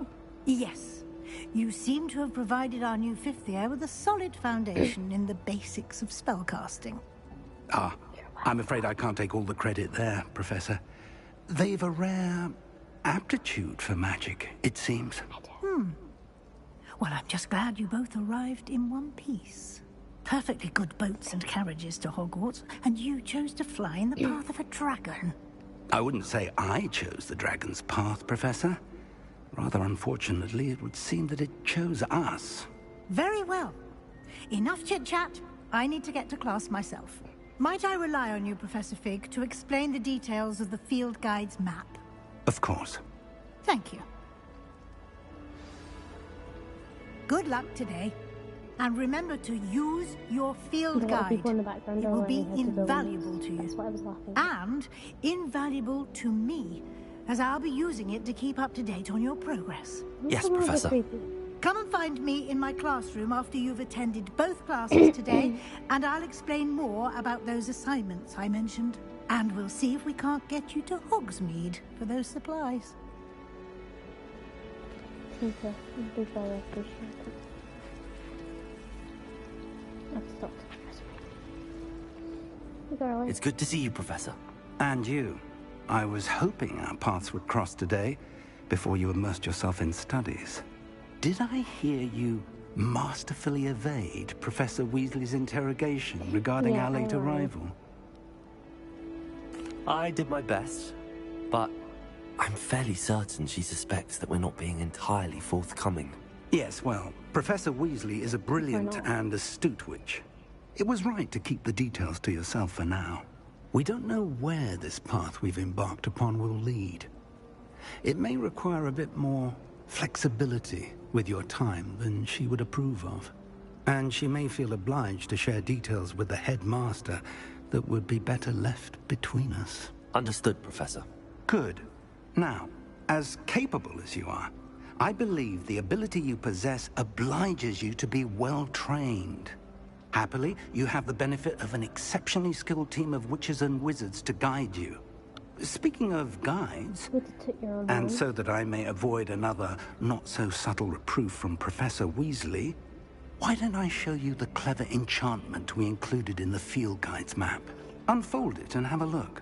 Yes. You seem to have provided our new fifth year with a solid foundation in the basics of spellcasting. Ah, I'm afraid I can't take all the credit there, Professor. They've a rare aptitude for magic, it seems. Well, I'm just glad you both arrived in one piece. Perfectly good boats and carriages to Hogwarts, and you chose to fly in the path of a dragon. I wouldn't say I chose the dragon's path, Professor. Rather unfortunately, it would seem that it chose us. Very well. Enough chit-chat. I need to get to class myself. Might I rely on you, Professor Fig, to explain the details of the field guide's map? Of course. Thank you. Good luck today. And remember to use your field guide. It will be invaluable to you. That's why I was laughing. And invaluable to me, as I'll be using it to keep up to date on your progress. Yes, Professor. Come and find me in my classroom after you've attended both classes today, and I'll explain more about those assignments I mentioned. And we'll see if we can't get you to Hogsmeade for those supplies. Thank you. I'd be very appreciated. I've stopped, Professor. It's good to see you, Professor. And you. I was hoping our paths would cross today, before you immersed yourself in studies. Did I hear you masterfully evade Professor Weasley's interrogation regarding our late arrival? I did my best, but I'm fairly certain she suspects that we're not being entirely forthcoming. Yes, well, Professor Weasley is a brilliant and astute witch. It was right to keep the details to yourself for now. We don't know where this path we've embarked upon will lead. It may require a bit more flexibility with your time than she would approve of. And she may feel obliged to share details with the headmaster that would be better left between us. Understood, Professor. Good. Now, as capable as you are, I believe the ability you possess obliges you to be well trained. Happily, you have the benefit of an exceptionally skilled team of witches and wizards to guide you. Speaking of guides, and so that I may avoid another not-so-subtle reproof from Professor Weasley, why don't I show you the clever enchantment we included in the field guide's map? Unfold it and have a look.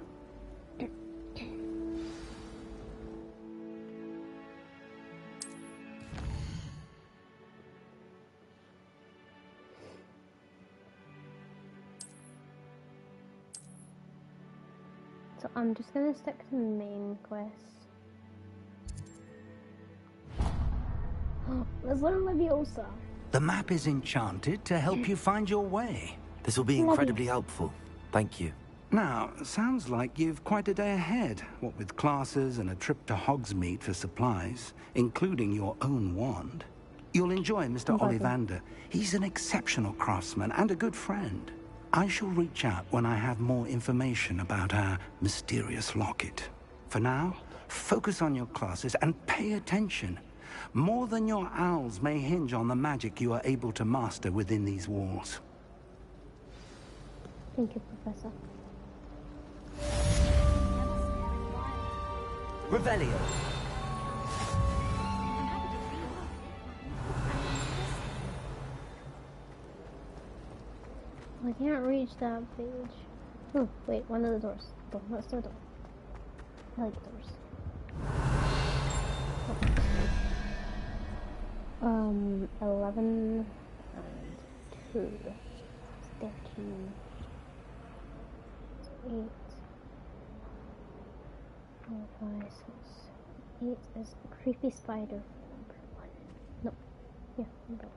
So I'm just gonna stick to the main quest. There's little Leviosa. The map is enchanted to help you find your way. This will be incredibly helpful. Thank you. Now, sounds like you've quite a day ahead, what with classes and a trip to Hogsmeade for supplies, including your own wand. You'll enjoy Mr. Ollivander. He's an exceptional craftsman and a good friend. I shall reach out when I have more information about our mysterious locket. For now, focus on your classes and pay attention. More than your owls may hinge on the magic you are able to master within these walls. Thank you, Professor. Revelio. I can't reach that page. Oh, wait, one of the doors. What's the door? I like doors. Oh. 11 and 2. 13. 8. 4, 5, 6. 8 is a creepy spider. Number 1. No. Yeah, number 1.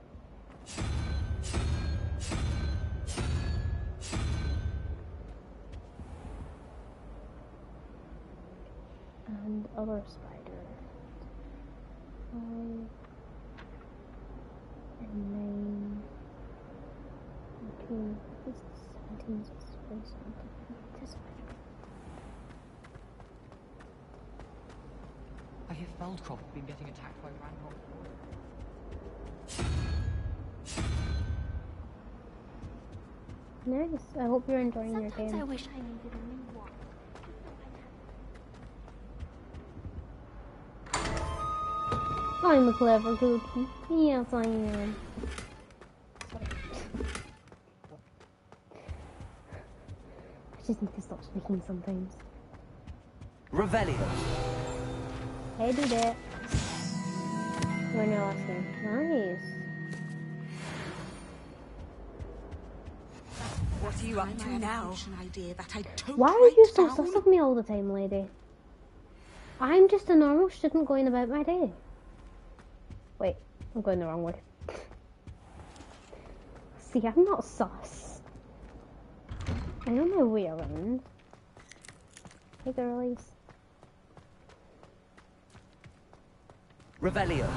And other spider. 5 and 9 and 2 is 17, so it's very something. This spider. I hear Feldcroft have been getting attacked by Randolph. Nice. I hope you're enjoying your game. Sometimes I wish I needed a new one. I'm a clever cookie. Yes, I am. Sorry. I just need to stop speaking sometimes. Revelio. Hey, do that. We're in our last game. Nice. What are you up to now? Why are you so sus of me all the time, lady? I'm just a normal student going about my day. Wait, I'm going the wrong way. See, I'm not sus. I know my way around. Hey, girlies. Revelio.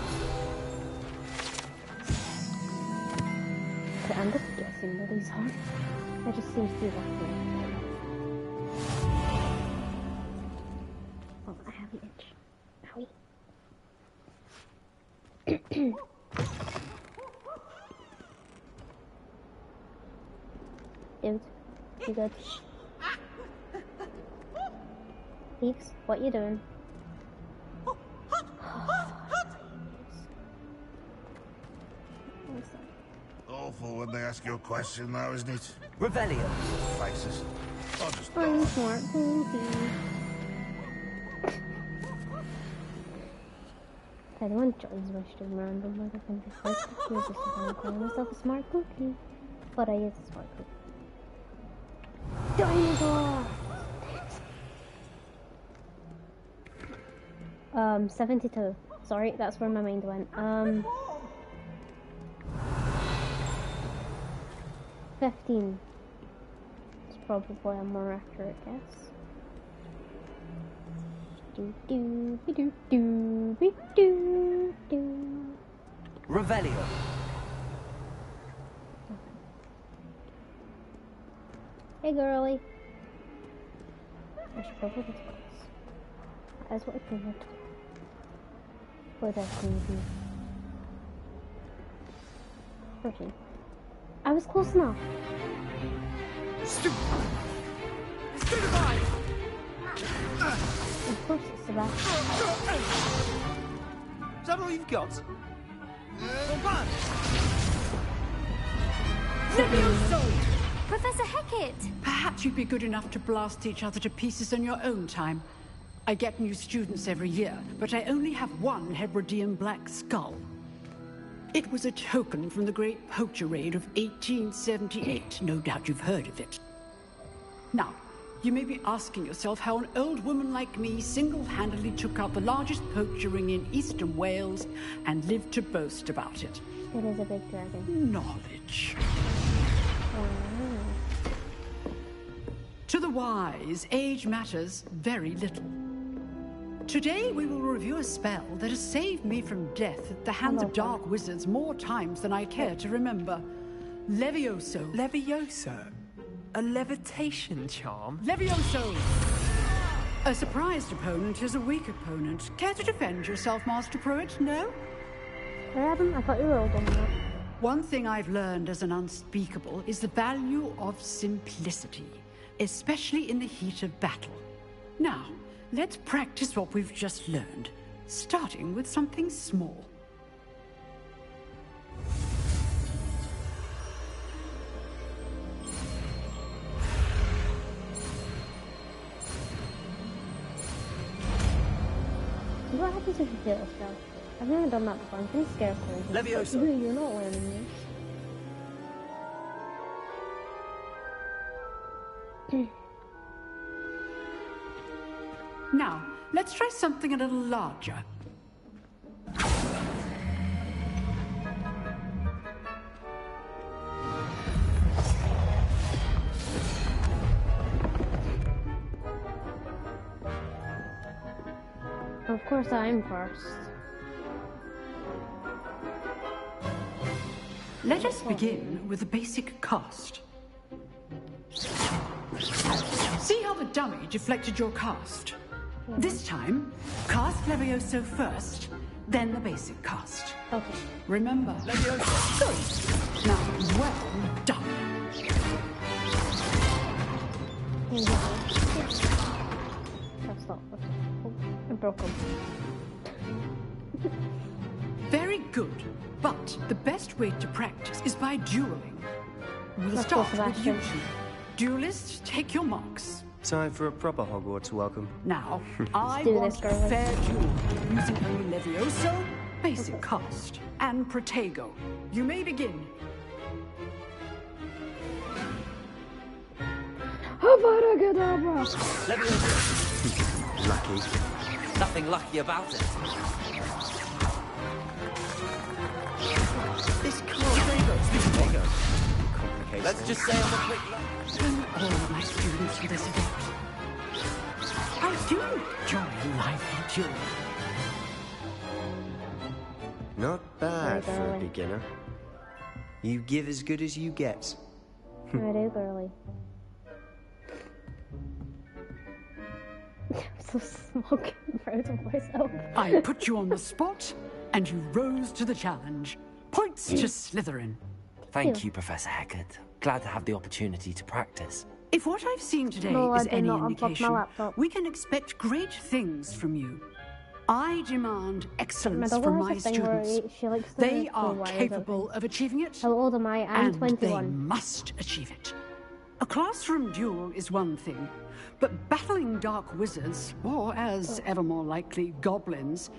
Okay, I'm just guessing what these are. That just seems to be lucky. Oh, I have an itch. Owie. Dude, you good? Peeps, what you doing? Awful when they ask you a question now, isn't it? Revelio. Faces. I'll just I'm smart, Pinky. If anyone joins my stream randomly, I think the first few just I'm calling myself a smart cookie. But I is a smart cookie. Dinosaur! 72. Sorry, that's where my mind went. 15. It's probably a more accurate guess. Revelio. Hey, girly. I should probably get this. That's what I figured. What else can you do? 13. I was close enough. Stupefy! Of course it's Sebastian. Is that all you've got? Professor Hecat! Perhaps you'd be good enough to blast each other to pieces in your own time. I get new students every year, but I only have one Hebridean black skull. It was a token from the Great Poacher Raid of 1878. No doubt you've heard of it. Now, you may be asking yourself how an old woman like me single-handedly took out the largest poacher ring in eastern Wales and lived to boast about it. It is a big dragon. Knowledge. To the wise, age matters very little. Today we will review a spell that has saved me from death at the hands of dark wizards more times than I care to remember. Levioso. Levioso? A levitation charm? Levioso! A surprised opponent is a weak opponent. Care to defend yourself, Master Pruitt? No? I haven't. I thought you were all done that. One thing I've learned as an unspeakable is the value of simplicity, especially in the heat of battle. Now, let's practice what we've just learned, starting with something small. What happens if you fail a spell? I've never done that before. I'm pretty scared of it. Levioso! You're not learning this. Now, let's try something a little larger. Of course I'm first. Let us begin with the basic cast. See how the dummy deflected your cast? This time, cast Levioso first, then the basic cast. Okay. Remember, Levioso. Good. Now, well done. That's not. Oh, I broke them. Very good. But the best way to practice is by dueling. We'll start with you two. Duelists, take your marks. Time for a proper Hogwarts welcome. Now, I want a fair duel using only Levioso, basic cast, and Protego. You may begin. Lucky. Nothing lucky about it. This Protego. Let's just say I'm a quick luck. All of my students for this event. I do enjoy lively dueling. Not bad for a beginner. You give as good as you get. I do, girly. I'm so smug and proud of myself. I put you on the spot, and you rose to the challenge. Points to Slytherin. Thank you, Professor Hecat. Glad to have the opportunity to practice. If what I've seen today is any indication, we can expect great things from you. I demand excellence from my students. They are capable of achieving it. How old am I? I'm 21. They must achieve it. A classroom duel is one thing, but battling dark wizards, or as ever more likely, goblins,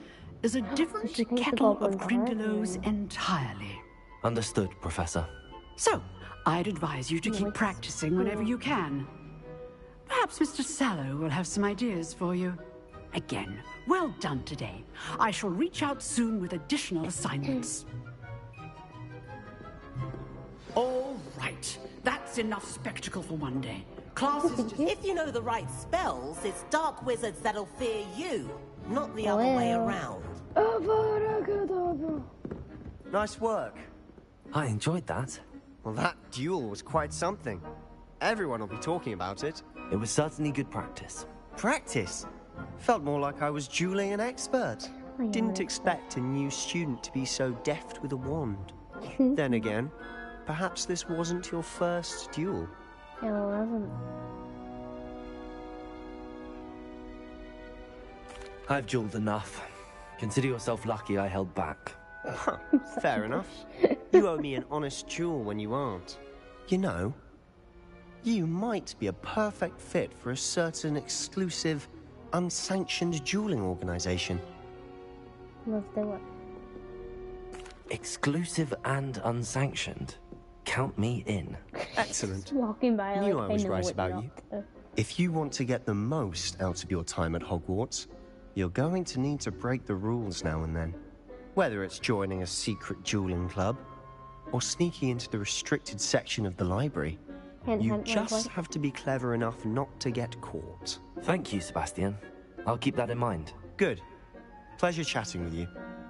is a different kettle of Grindylows entirely. Understood, Professor. So, I'd advise you to keep practicing whenever you can. Perhaps Mr. Sallow will have some ideas for you. Again, well done today. I shall reach out soon with additional assignments. All right. That's enough spectacle for one day. Class is just... If you know the right spells, it's dark wizards that'll fear you, not the other way around. Nice work. I enjoyed that. Well, that duel was quite something. Everyone will be talking about it. It was certainly good practice. Practice? Felt more like I was dueling an expert. Didn't expect a new student to be so deft with a wand. Then again, perhaps this wasn't your first duel. Yeah, it wasn't. I've dueled enough. Consider yourself lucky I held back. Fair enough. You owe me an honest duel when you aren't. You know, you might be a perfect fit for a certain exclusive, unsanctioned dueling organization. Let's do it. Exclusive and unsanctioned. Count me in. Excellent. Walking by, like, Knew I was know right what about you're you. up to. If you want to get the most out of your time at Hogwarts, you're going to need to break the rules now and then. Whether it's joining a secret dueling club, or sneaking into the restricted section of the library. You just have to be clever enough not to get caught. Thank you, Sebastian. I'll keep that in mind. Good. Pleasure chatting with you.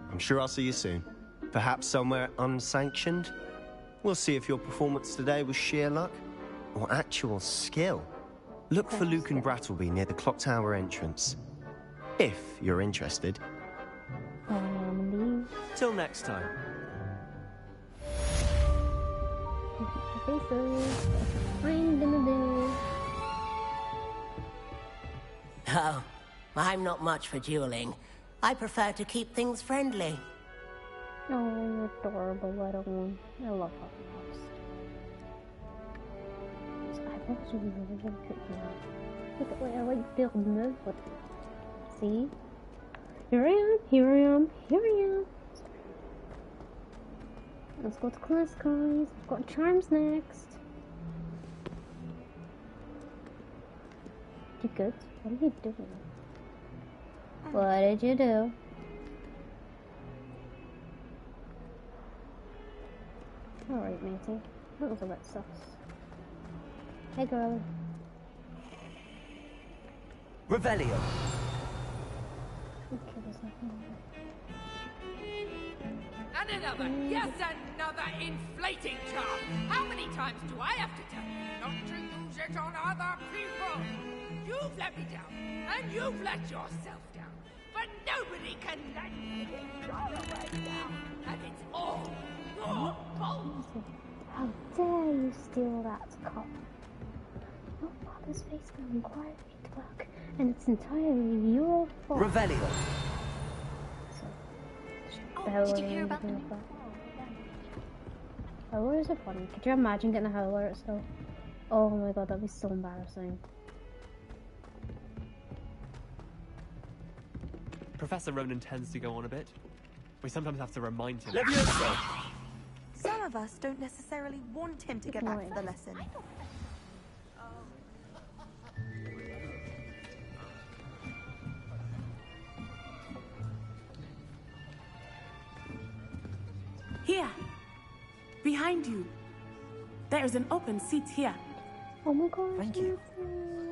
I'm sure I'll see you soon. Perhaps somewhere unsanctioned? We'll see if your performance today was sheer luck, or actual skill. Look for Luke and Brattleby near the clock tower entrance. If you're interested. Till next time. Oh, I'm not much for dueling. I prefer to keep things friendly. Oh, you're adorable, little one. I love Hogwarts. I love you really quickly. Look at what I like building move with it. See? Here I am, here I am, here I am. Let's go to class, guys. I've got charms next. You good? What are you doing? What did you do? Alright, matey. That was a bit sus. Hey, girl. Revelio. Okay, there's nothing there. And another, yes, another inflating charm. How many times do I have to tell you not to use it on other people? You've let me down, and you've let yourself down. But nobody can let you all the way down. And it's all your fault. How dare you steal that cup? Your father's face got inquiry to work, and it's entirely your fault. Revelio. Did you hear about the Howlers are funny. Could you imagine getting a howler at school? Oh my god, that'd be so embarrassing. Professor Ronan tends to go on a bit. We sometimes have to remind him. Some of us don't necessarily want him to get back to the lesson. Here, behind you. There is an open seat here. Oh my god, thank you.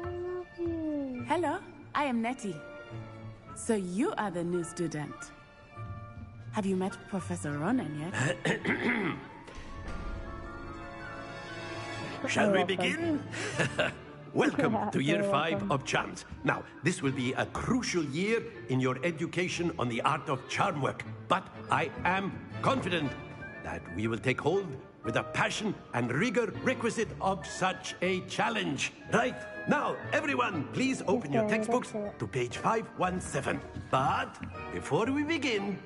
I love you. Hello, I am Nettie. So you are the new student. Have you met Professor Ronan yet? Shall we begin? Welcome to Year 5 of Charms. Now, this will be a crucial year in your education on the art of charm work. But I am confident that we will take hold with the passion and rigor requisite of such a challenge. Right, now, everyone, please open your textbooks to page 517. But before we begin,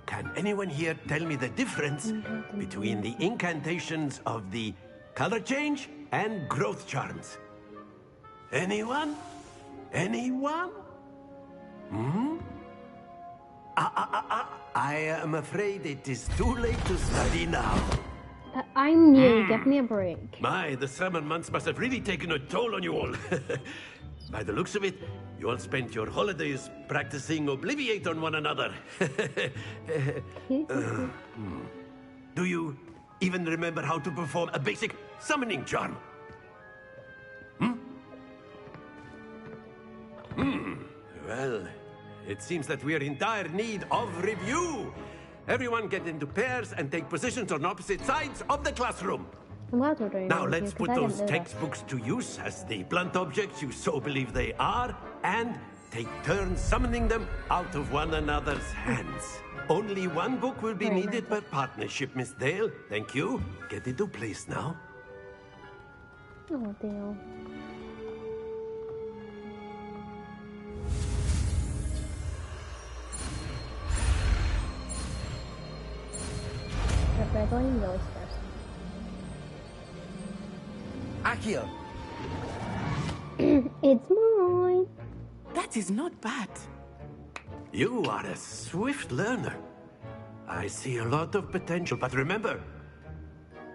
can anyone here tell me the difference between the incantations of the color change and growth charms? Anyone? Anyone? I am afraid it is too late to study now. I'm new, give me a break. My, the summer months must have really taken a toll on you all. By the looks of it, you all spent your holidays practicing Obliviate on one another. Do you even remember how to perform a basic summoning charm? Well, it seems that we are in dire need of review. Everyone get into pairs and take positions on opposite sides of the classroom. I'm glad we're doing Now it let's because put I didn't those know that. textbooks to use as the blunt objects you so believe they are, and take turns summoning them out of one another's hands. Only one book will be needed per partnership, Miss Dale. Thank you. Get into place now. Oh, Dale. Rebellion really scares Accio. me. It's mine. That is not bad. You are a swift learner. I see a lot of potential, but remember,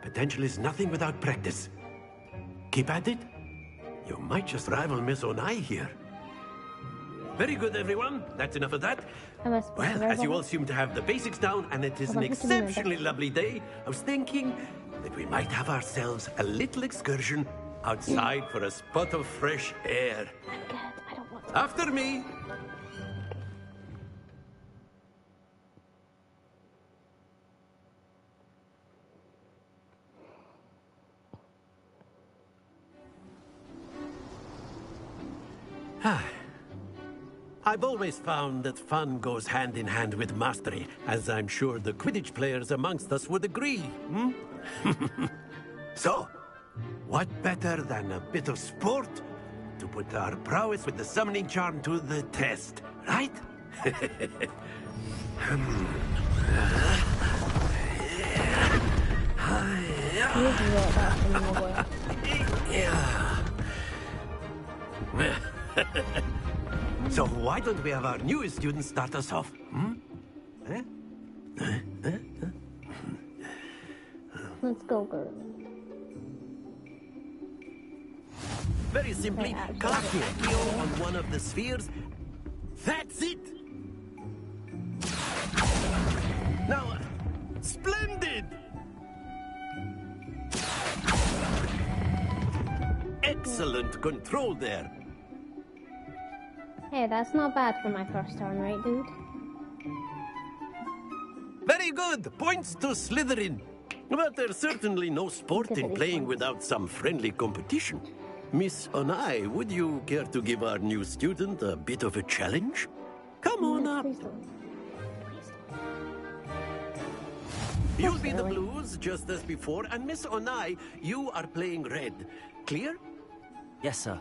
potential is nothing without practice. Keep at it. You might just rival Miss Onai here. Very good, everyone. That's enough of that. Well, as you all seem to have the basics down, and it is an exceptionally lovely day, I was thinking that we might have ourselves a little excursion outside for a spot of fresh air. After me. I've always found that fun goes hand in hand with mastery, as I'm sure the Quidditch players amongst us would agree, hmm? So, what better than a bit of sport to put our prowess with the summoning charm to the test, right? So why don't we have our newest student start us off? Hmm? Let's go, girl. Very simply, cast your Accio on one of the spheres. That's it! Now, splendid! Excellent control there. Hey, that's not bad for my first turn, right, dude? Very good! Points to Slytherin. But there's certainly no sport in playing without some friendly competition. Miss Onai, would you care to give our new student a bit of a challenge? Come on up. You'll be the blues, just as before, and Miss Onai, you are playing red. Clear? Yes, sir.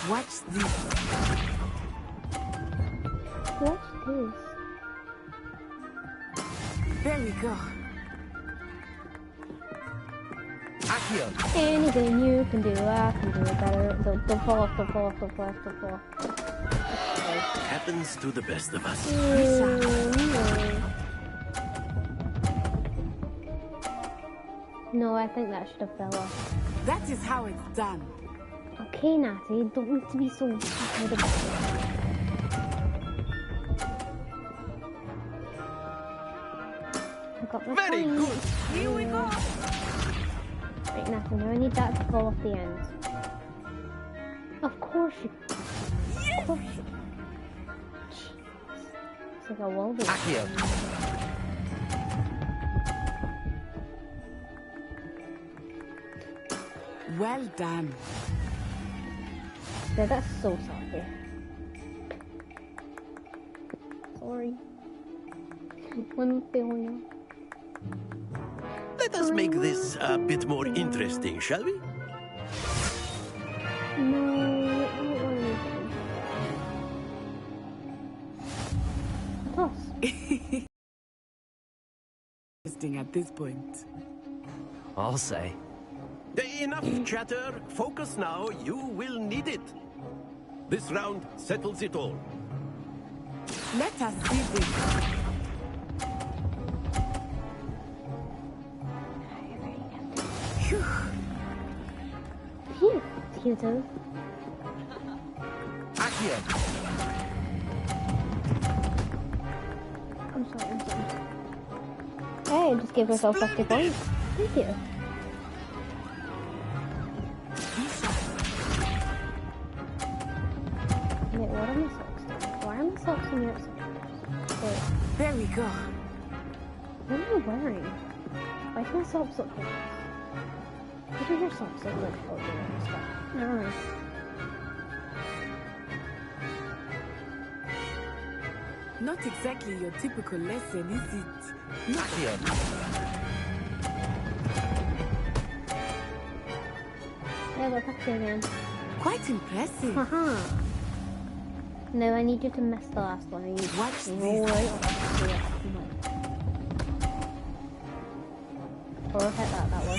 Watch this. Watch this. There we go. Accio. Anything you can do, I can do it better. Don't fall off, don't fall off, don't fall off, don't fall off. Happens to the best of us. No, I think that should have fell off. That is how it's done. Okay, Natty, don't need to be so stupid about it. I got my Very point. good. Here we go. Right, Natty, now I need that to fall off the end. Of course you. Of course you. Jeez. It's like a wall. Accio. Well done. Yeah, that's so sorry. Sorry. One failure. Let us make this a bit more interesting, shall we? No, I don't want anything. Toss. Interesting at this point. I'll say. Enough chatter. Focus now. You will need it. This round settles it all. Let us see this. Phew, Hugo. Accio. I'm sorry. Hey, I just gave myself 50 points. Thank you. Wait, what are my socks doing? Why are my socks on the outside? Wait. There we go. What am I wearing? Why do my socks look like this? Why do your socks look like folding and stuff? No. Not exactly your typical lesson, is it? Accio. Yeah, we're back here again. Quite impressive. Haha. No, I need you to miss the last one. I need Watch to roll this. right off. Or hit that works.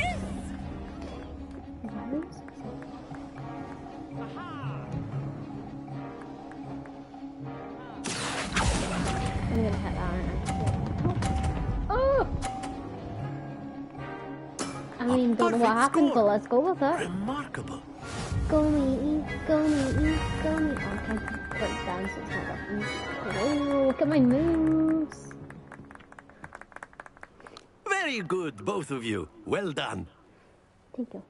I'm gonna hit that, aren't I? Oh! I mean, don't know what happened, but let's go with it. Remarkable. Go me, go me, go me. Oh, I'm trying to break down so it's not working. Oh, look at my moves. Very good, both of you. Well done. Thank you.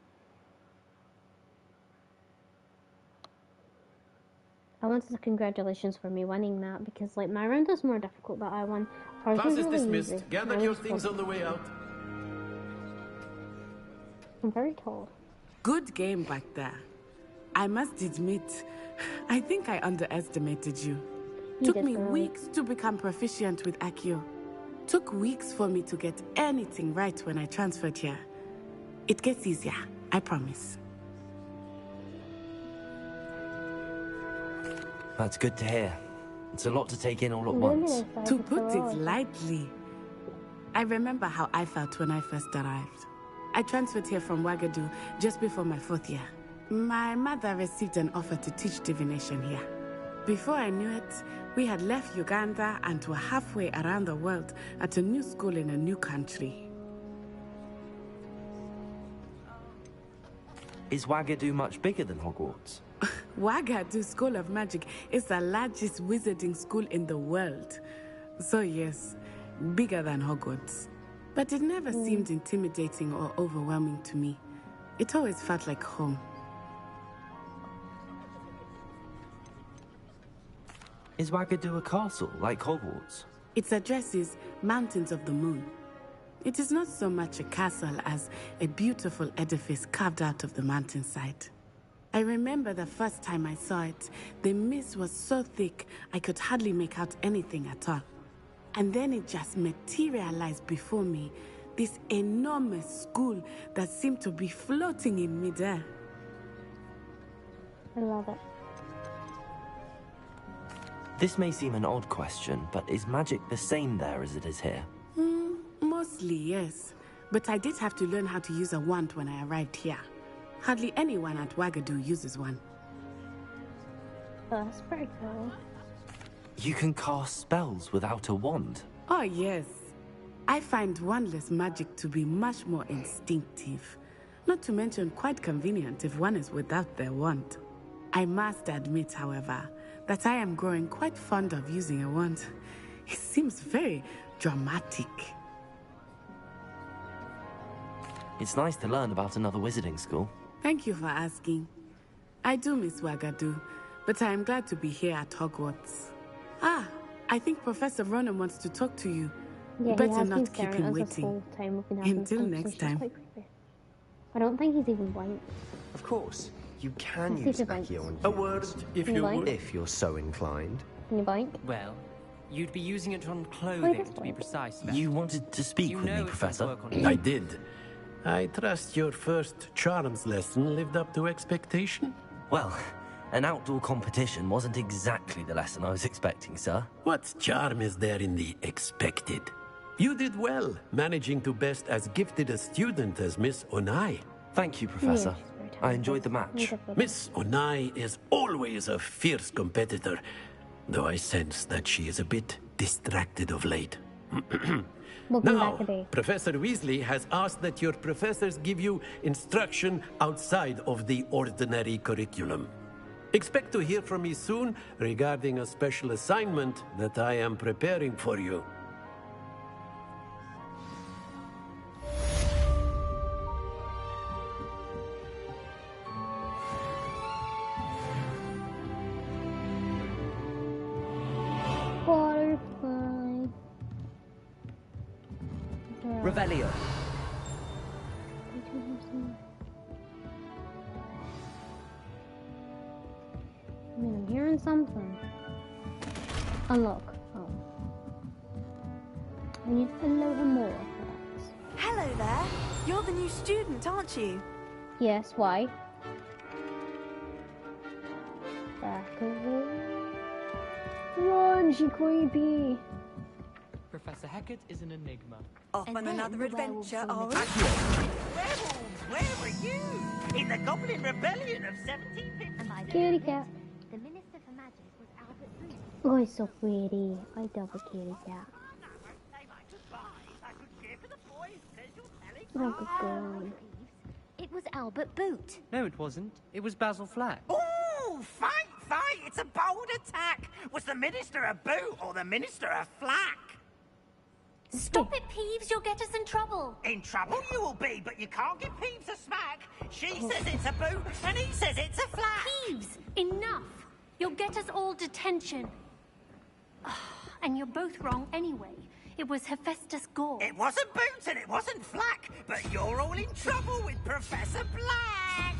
I wanted a congratulations for me winning that because, like, my round was more difficult, but I won. Ours Class was is really dismissed. easy. Gather Mine your was things fun. on the way out. I'm very tall. Good game back there. I must admit, I think I underestimated you. Took me weeks to become proficient with Accio. Took weeks for me to get anything right when I transferred here. It gets easier, I promise. That's good to hear. It's a lot to take in all at once. To put it lightly, I remember how I felt when I first arrived. I transferred here from Wagadu just before my 4th year. My mother received an offer to teach divination here. Before I knew it, we had left Uganda and were halfway around the world at a new school in a new country. Is Wagadu much bigger than Hogwarts? Wagadu School of Magic is the largest wizarding school in the world. So yes, bigger than Hogwarts. But it never seemed intimidating or overwhelming to me. It always felt like home. Is Wagadu a castle, like Hogwarts? Its address is Mountains of the Moon. It is not so much a castle as a beautiful edifice carved out of the mountainside. I remember the first time I saw it, the mist was so thick I could hardly make out anything at all. And then it just materialized before me, this enormous school that seemed to be floating in midair. I love it. This may seem an odd question, but is magic the same there as it is here? Mostly, yes. But I did have to learn how to use a wand when I arrived here. Hardly anyone at Wagadu uses one. That's pretty cool. You can cast spells without a wand? Oh, yes. I find wandless magic to be much more instinctive. Not to mention quite convenient if one is without their wand. I must admit, however, that I am growing quite fond of using a wand. It seems very dramatic. It's nice to learn about another wizarding school. Thank you for asking. I do miss Wagadu, but I am glad to be here at Hogwarts. Ah, I think Professor Ronan wants to talk to you. Yeah, better not keep him waiting. Until next time. I don't think he's even white. Of course, you can use Accio on a word, if you would. If you're so inclined. Can you bite? Well, you'd be using it on clothing, to be precise. You wanted to speak with me, Professor? I did. I trust your first charms lesson lived up to expectation? Well, an outdoor competition wasn't exactly the lesson I was expecting, sir. What charm is there in the expected? You did well, managing to best as gifted a student as Miss Onai. Thank you, Professor. I enjoyed the match. Miss Onai is always a fierce competitor, though I sense that she is a bit distracted of late. Now, Professor Weasley has asked that your professors give you instruction outside of the ordinary curriculum. Expect to hear from me soon regarding a special assignment that I am preparing for you. Revelio. I'm hearing something. Unlock. Oh. I need a little more. Hello there. You're the new student, aren't you? Yes, why? Back away. Run, she creepy. Professor Hecat is an enigma. Off on another adventure, are we? Werewolves, where were you? In the Goblin Rebellion of 1750. Kitty cat. The Minister for Magic was Albert Booth. Oh, it's so pretty. I love a kitty cat. Oh, good God. It was Albert Boot. No, it wasn't. It was Basil Flack. Oh, fight! It's a bold attack. Was the Minister a boot or the Minister a flack? Stop it, Peeves. You'll get us in trouble. In trouble you will be, but you can't give Peeves a smack. She says it's a boot, and he says it's a flack. Peeves, enough. You'll get us all detention. And you're both wrong anyway. It was Hephaestus Gore. It wasn't Boots and it wasn't Flack, but you're all in trouble with Professor Black.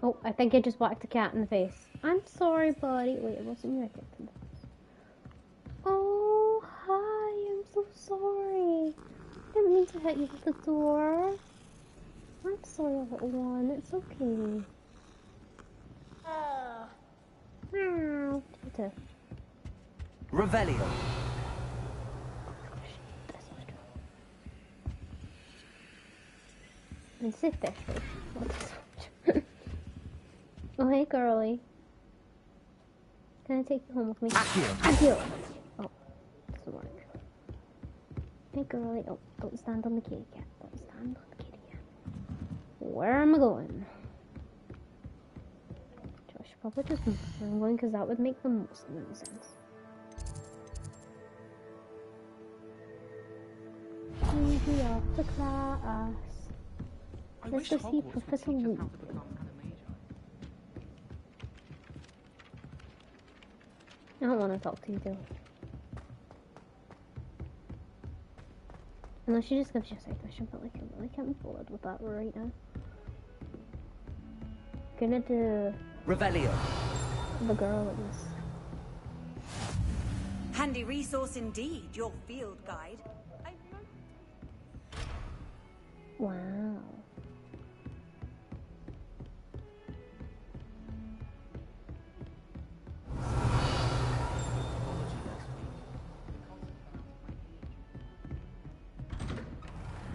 Oh, I think I just whacked a cat in the face. I'm sorry, buddy. Wait, it wasn't you I kicked in the face. Oh, hi. I'm so sorry. I didn't mean to hit you with the door. I'm sorry, little one. It's okay. Meow. Tita. Revelio. And sit there. Oh, hey, girly. Can I take you home with me? Accio. Oh, doesn't work. Hey, girly. Oh, don't stand on the kitty cat. Don't stand on the kitty cat. Where am I going? I should probably just move where I'm going because that would make the most amount of sense. Easy off the class. Let's go see Professor Wu. I don't want to talk to you, though. Unless she just gives you a side mission, but like, I really can't be bothered with that right now. Gonna do Revelio. The girlies. Handy resource indeed, your field guide. Wow.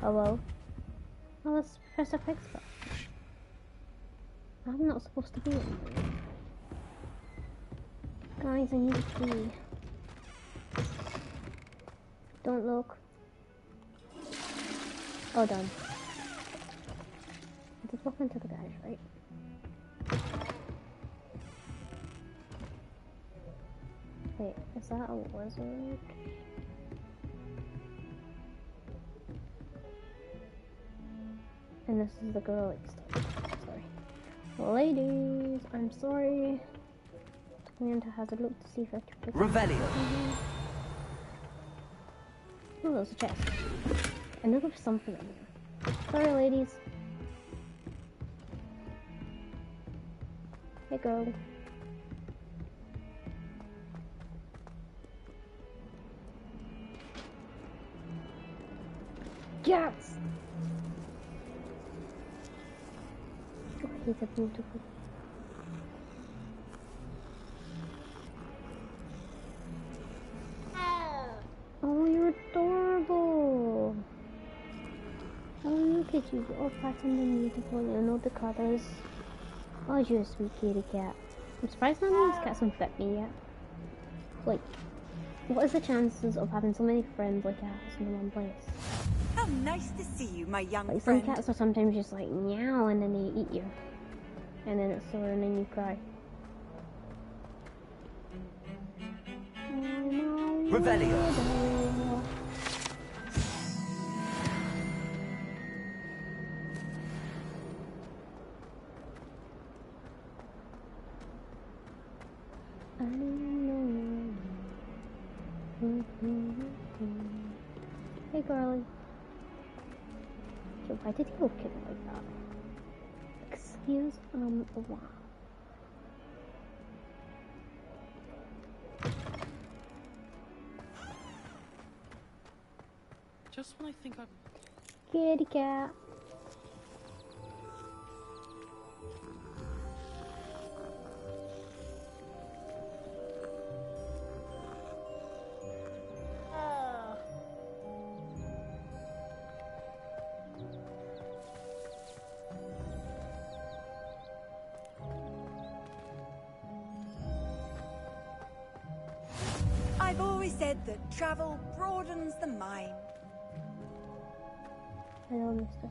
Hello? Oh, that's Professor Pixar. I'm not supposed to be in here. Guys, I need a key. Don't look. Oh, done. Just walk into the guys, right? Wait, is that a wizard? And this is the girl stuff. Sorry. Ladies, I'm sorry. Took me into hazard look to see if I could pick Revelio. Oh, there's a chest. I know there's something in here. Sorry, ladies. Hey, girl. Yes! Oh, he's a beautiful. Oh, you're adorable. Oh, look at you. You're all patterned and beautiful. You know the colors. Oh, you're a sweet kitty cat. I'm surprised none of these cats don't fit me yet. Like, what is the chances of having so many friends like cats in one place? How nice to see you, my young like, friend. some cats are sometimes just like, meow, and then they eat you. And then it's sore, and then you cry. Revelio. Hey, girlie. So why did he look at me like that? Excuse wow. Just when I think I've... Kitty cat. I've always said that travel broadens the mind. Hello, mister.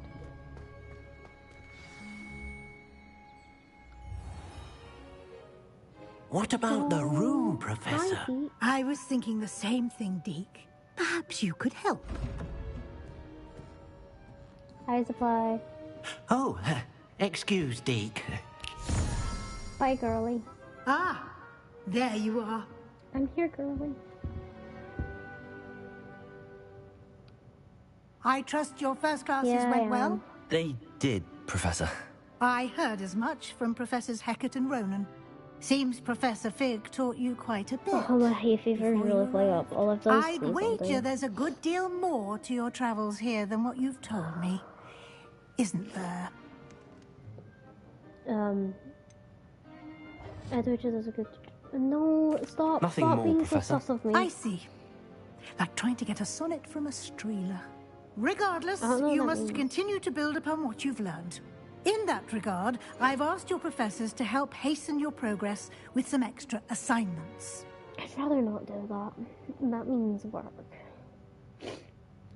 What about the room, Professor? I was thinking the same thing, Deke. Perhaps you could help. Hi, Supply. Oh, excuse, Deke. Bye, girlie. Ah, There you are. I'm here, girlie. I trust your first classes went well? They did, Professor. I heard as much from Professors Hecat and Ronan. Seems Professor Fig taught you quite a bit. Oh, my hay fever's really playing up. All I've done is I'd wager there's a good deal more to your travels here than what you've told me. Isn't there? Edward is a good... No, stop. Nothing stop more, being Professor. so sus of me. I see. Like trying to get a sonnet from a streeler. Regardless, you must continue to build upon what you've learned. In that regard, I've asked your professors to help hasten your progress with some extra assignments. I'd rather not do that. That means work.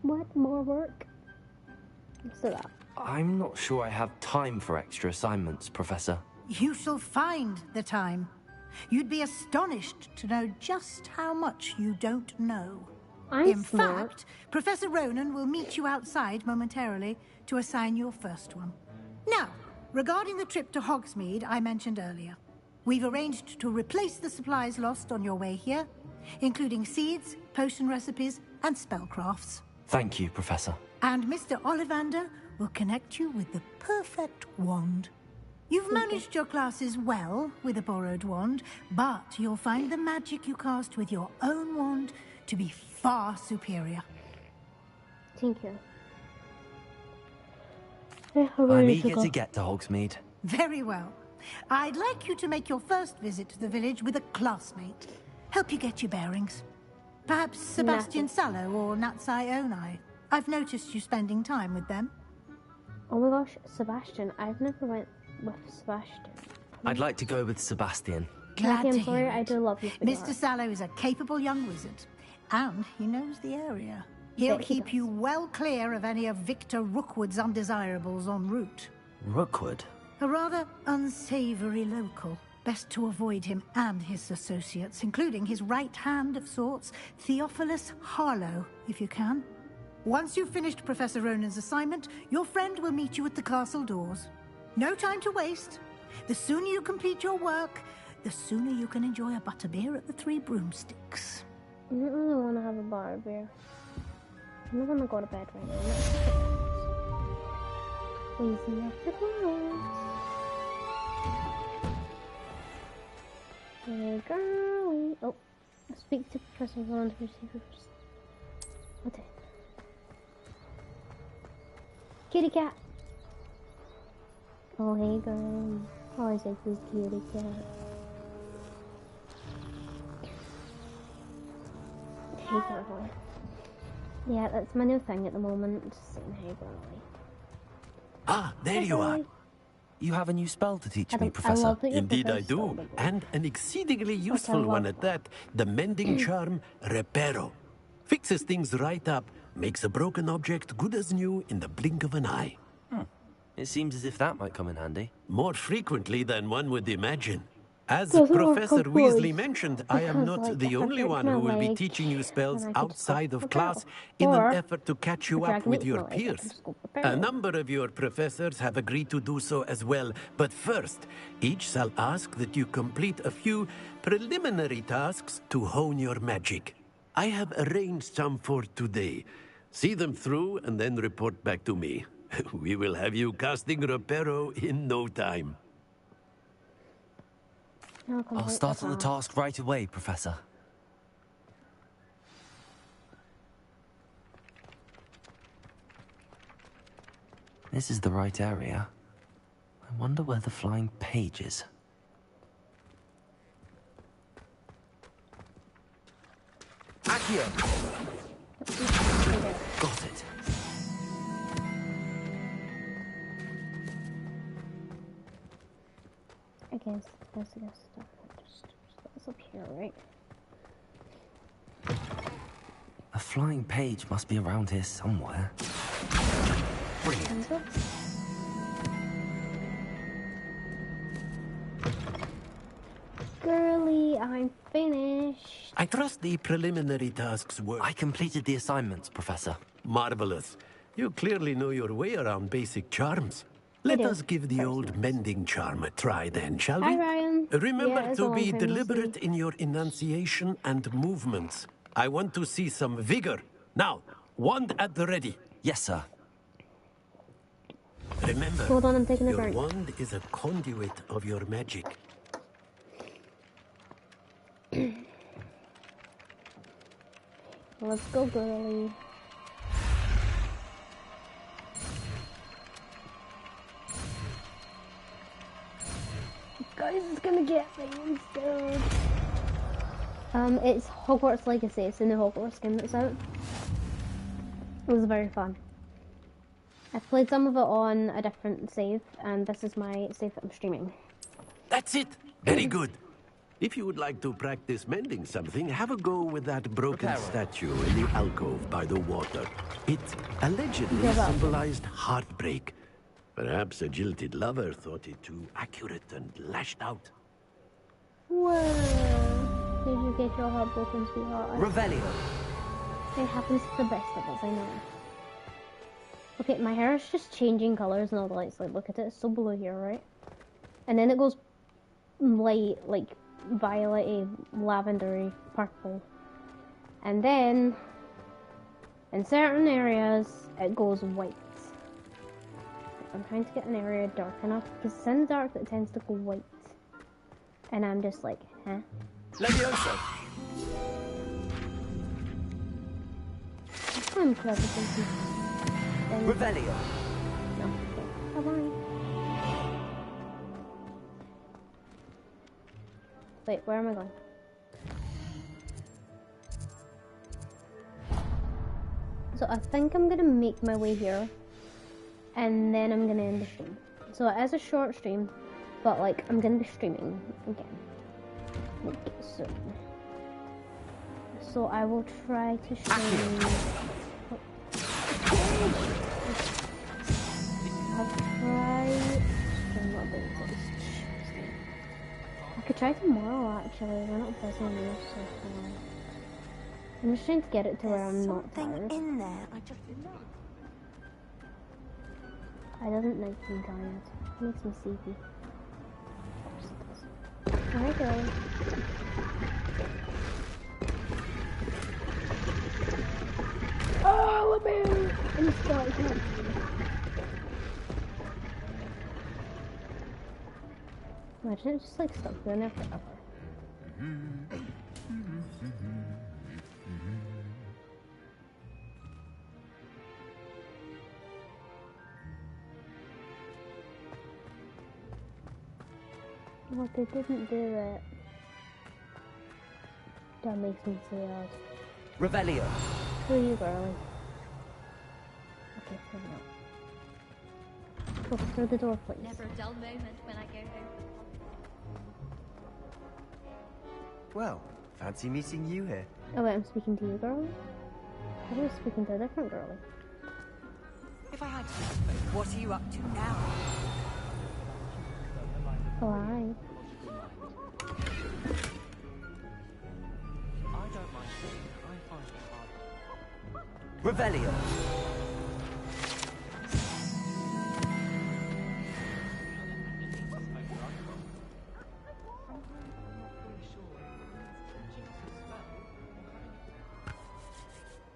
What? More work? So that. I'm not sure I have time for extra assignments, Professor. You shall find the time. You'd be astonished to know just how much you don't know. In fact, Professor Ronan will meet you outside momentarily to assign your first one. Now, regarding the trip to Hogsmeade I mentioned earlier, we've arranged to replace the supplies lost on your way here, including seeds, potion recipes, and spellcrafts. Thank you, Professor. And Mr. Ollivander will connect you with the perfect wand. You've managed your classes well with a borrowed wand, but you'll find the magic you cast with your own wand to be far superior. Thank you. I'm eager to get to Hogsmeade. Very well. I'd like you to make your first visit to the village with a classmate. Help you get your bearings. Perhaps Sebastian Sallow or Natsai Onai. I've noticed you spending time with them. Oh my gosh, Sebastian. I've never went with Sebastian. I'd like to go with Sebastian. Glad I'm to sorry, hear I it. do love you. Mr. Sallow is a capable young wizard, and he knows the area. He'll keep you well clear of any of Victor Rookwood's undesirables en route. Rookwood? A rather unsavory local. Best to avoid him and his associates, including his right hand of sorts, Theophilus Harlow, if you can. Once you've finished Professor Ronan's assignment, your friend will meet you at the castle doors. No time to waste. The sooner you complete your work, the sooner you can enjoy a butterbeer at the Three Broomsticks. I don't really want to have a butterbeer. I don't want to go to bed right now. Easy after class. Hey girl. Oh, speak to Professor Ronan to receive first. Okay. Kitty cat. Oh, hey girl. Always a good kitty cat. Hey girl. Yeah, that's my new thing at the moment. Just saying hey girl. Ah, there you are. You have a new spell to teach me, Professor. Indeed I do, and an exceedingly useful one at that. The mending charm, Reparo. Fixes things right up, makes a broken object good as new in the blink of an eye. It seems as if that might come in handy. More frequently than one would imagine. As Professor Weasley mentioned, I am not the only one who will be teaching you spells outside of class in an effort to catch you up with your peers. A number of your professors have agreed to do so as well, but first, each shall ask that you complete a few preliminary tasks to hone your magic. I have arranged some for today. See them through and then report back to me. We will have you casting Reparo in no time. I'll start on the task right away, Professor. This is the right area. I wonder where the flying page is. Accio! Got it. Against this stuff. Just up here, right? A flying page must be around here somewhere. Brilliant. Girly, I'm finished. I trust the preliminary tasks were... I completed the assignments, Professor. Marvelous. You clearly know your way around basic charms. Let us give the old mending charm a try then, shall we? Hi, Ryan. Remember to be deliberate in your enunciation and movements. I want to see some vigor. Now, wand at the ready. Yes, sir. Remember, hold on, I'm taking a your drink. wand is a conduit of your magic. Let's go, girly. Guys, it's gonna get me scared. It's Hogwarts Legacy. It's the new Hogwarts game that's out. It was very fun. I've played some of it on a different save, and this is my save that I'm streaming. That's it. Very good. If you would like to practice mending something, have a go with that broken statue in the alcove by the water. It allegedly symbolized heartbreak. Perhaps a jilted lover thought it too accurate and lashed out. Whoa. Did you get your heart broken, sweetheart? Revelio. It happens to the best of us, I know. Okay, my hair is just changing colours and all the lights. Like, look at it, it's so blue here, right? And then it goes light, like violet-y, lavendery, purple. And then, in certain areas, it goes white. I'm trying to get an area dark enough, because it's in the dark that it tends to go white. And I'm just like, huh? Leviosa! I'm clever thinking. Revelio. No, okay. Bye-bye. Wait, where am I going? So I think I'm gonna make my way here, and then I'm gonna end the stream. So it is a short stream, but like I'm gonna be streaming again, like soon. So I will try to stream. I'll try. I could try tomorrow actually. We're not busy enough so far. I'm just trying to get it to where I'm not tired. In there, I just know. I doesn't like being tired. It makes me sleepy. Of course it does. Alright, girl. Oh, let me! I'm stuck. Imagine it just like stuck down there forever. Well, they didn't do it. That makes me sad. Revelio. Who are you, girlie? Okay, maybe not. Go through the door, please. Never a dull moment when I go home. Well, fancy meeting you here. Oh wait, I'm speaking to you, girlie? I was speaking to a different girlie. If I had to, what are you up to now? Oh, hi. I don't mind saying I find it hard. Revelio.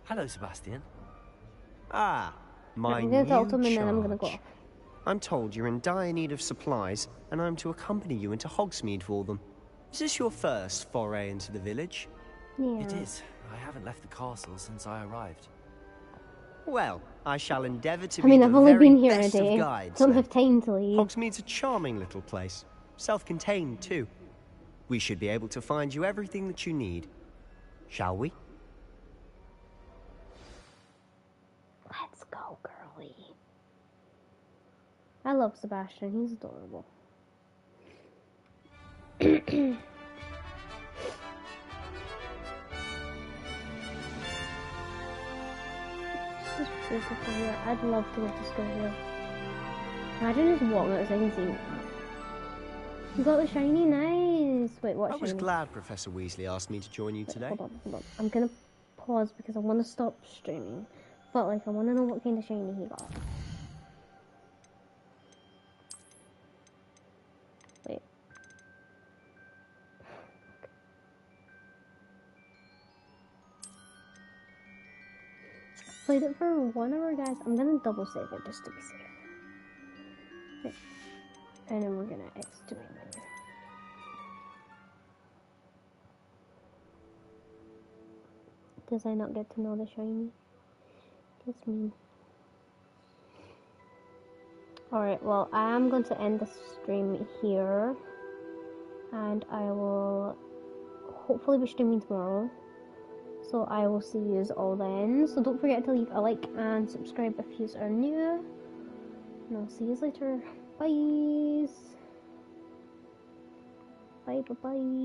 Hello, Sebastian. Ah, my I'm new gonna talk to him and then I'm gonna go charge. off. I'm told you're in dire need of supplies, and I'm to accompany you into Hogsmeade for them. Is this your first foray into the village? Yeah. It is. I haven't left the castle since I arrived. Well, I shall endeavour to I mean, be I've the only very been here a best day. of guides. Don't then. have time to leave. Hogsmeade's a charming little place. Self-contained, too. We should be able to find you everything that you need. Shall we? Let's go, girlie. I love Sebastian. He's adorable. This is beautiful here. I'd love to go to school here. Imagine just walking outside and seeing that. You got the shiny, nice. Wait, what I shiny? was glad Professor Weasley asked me to join you today. Hold on. I'm gonna pause because I want to stop streaming. But like, I want to know what kind of shiny he got. Wait. played it for 1 hour, guys. I'm gonna double save it just to be safe. Right. And then we're gonna exit the main menu. Does I not get to know the shiny? That's mean. Alright, well, I am going to end the stream here. And I will hopefully be streaming tomorrow. So I will see you all then. So don't forget to leave a like and subscribe if you are new. And I'll see you later. Bye. Bye.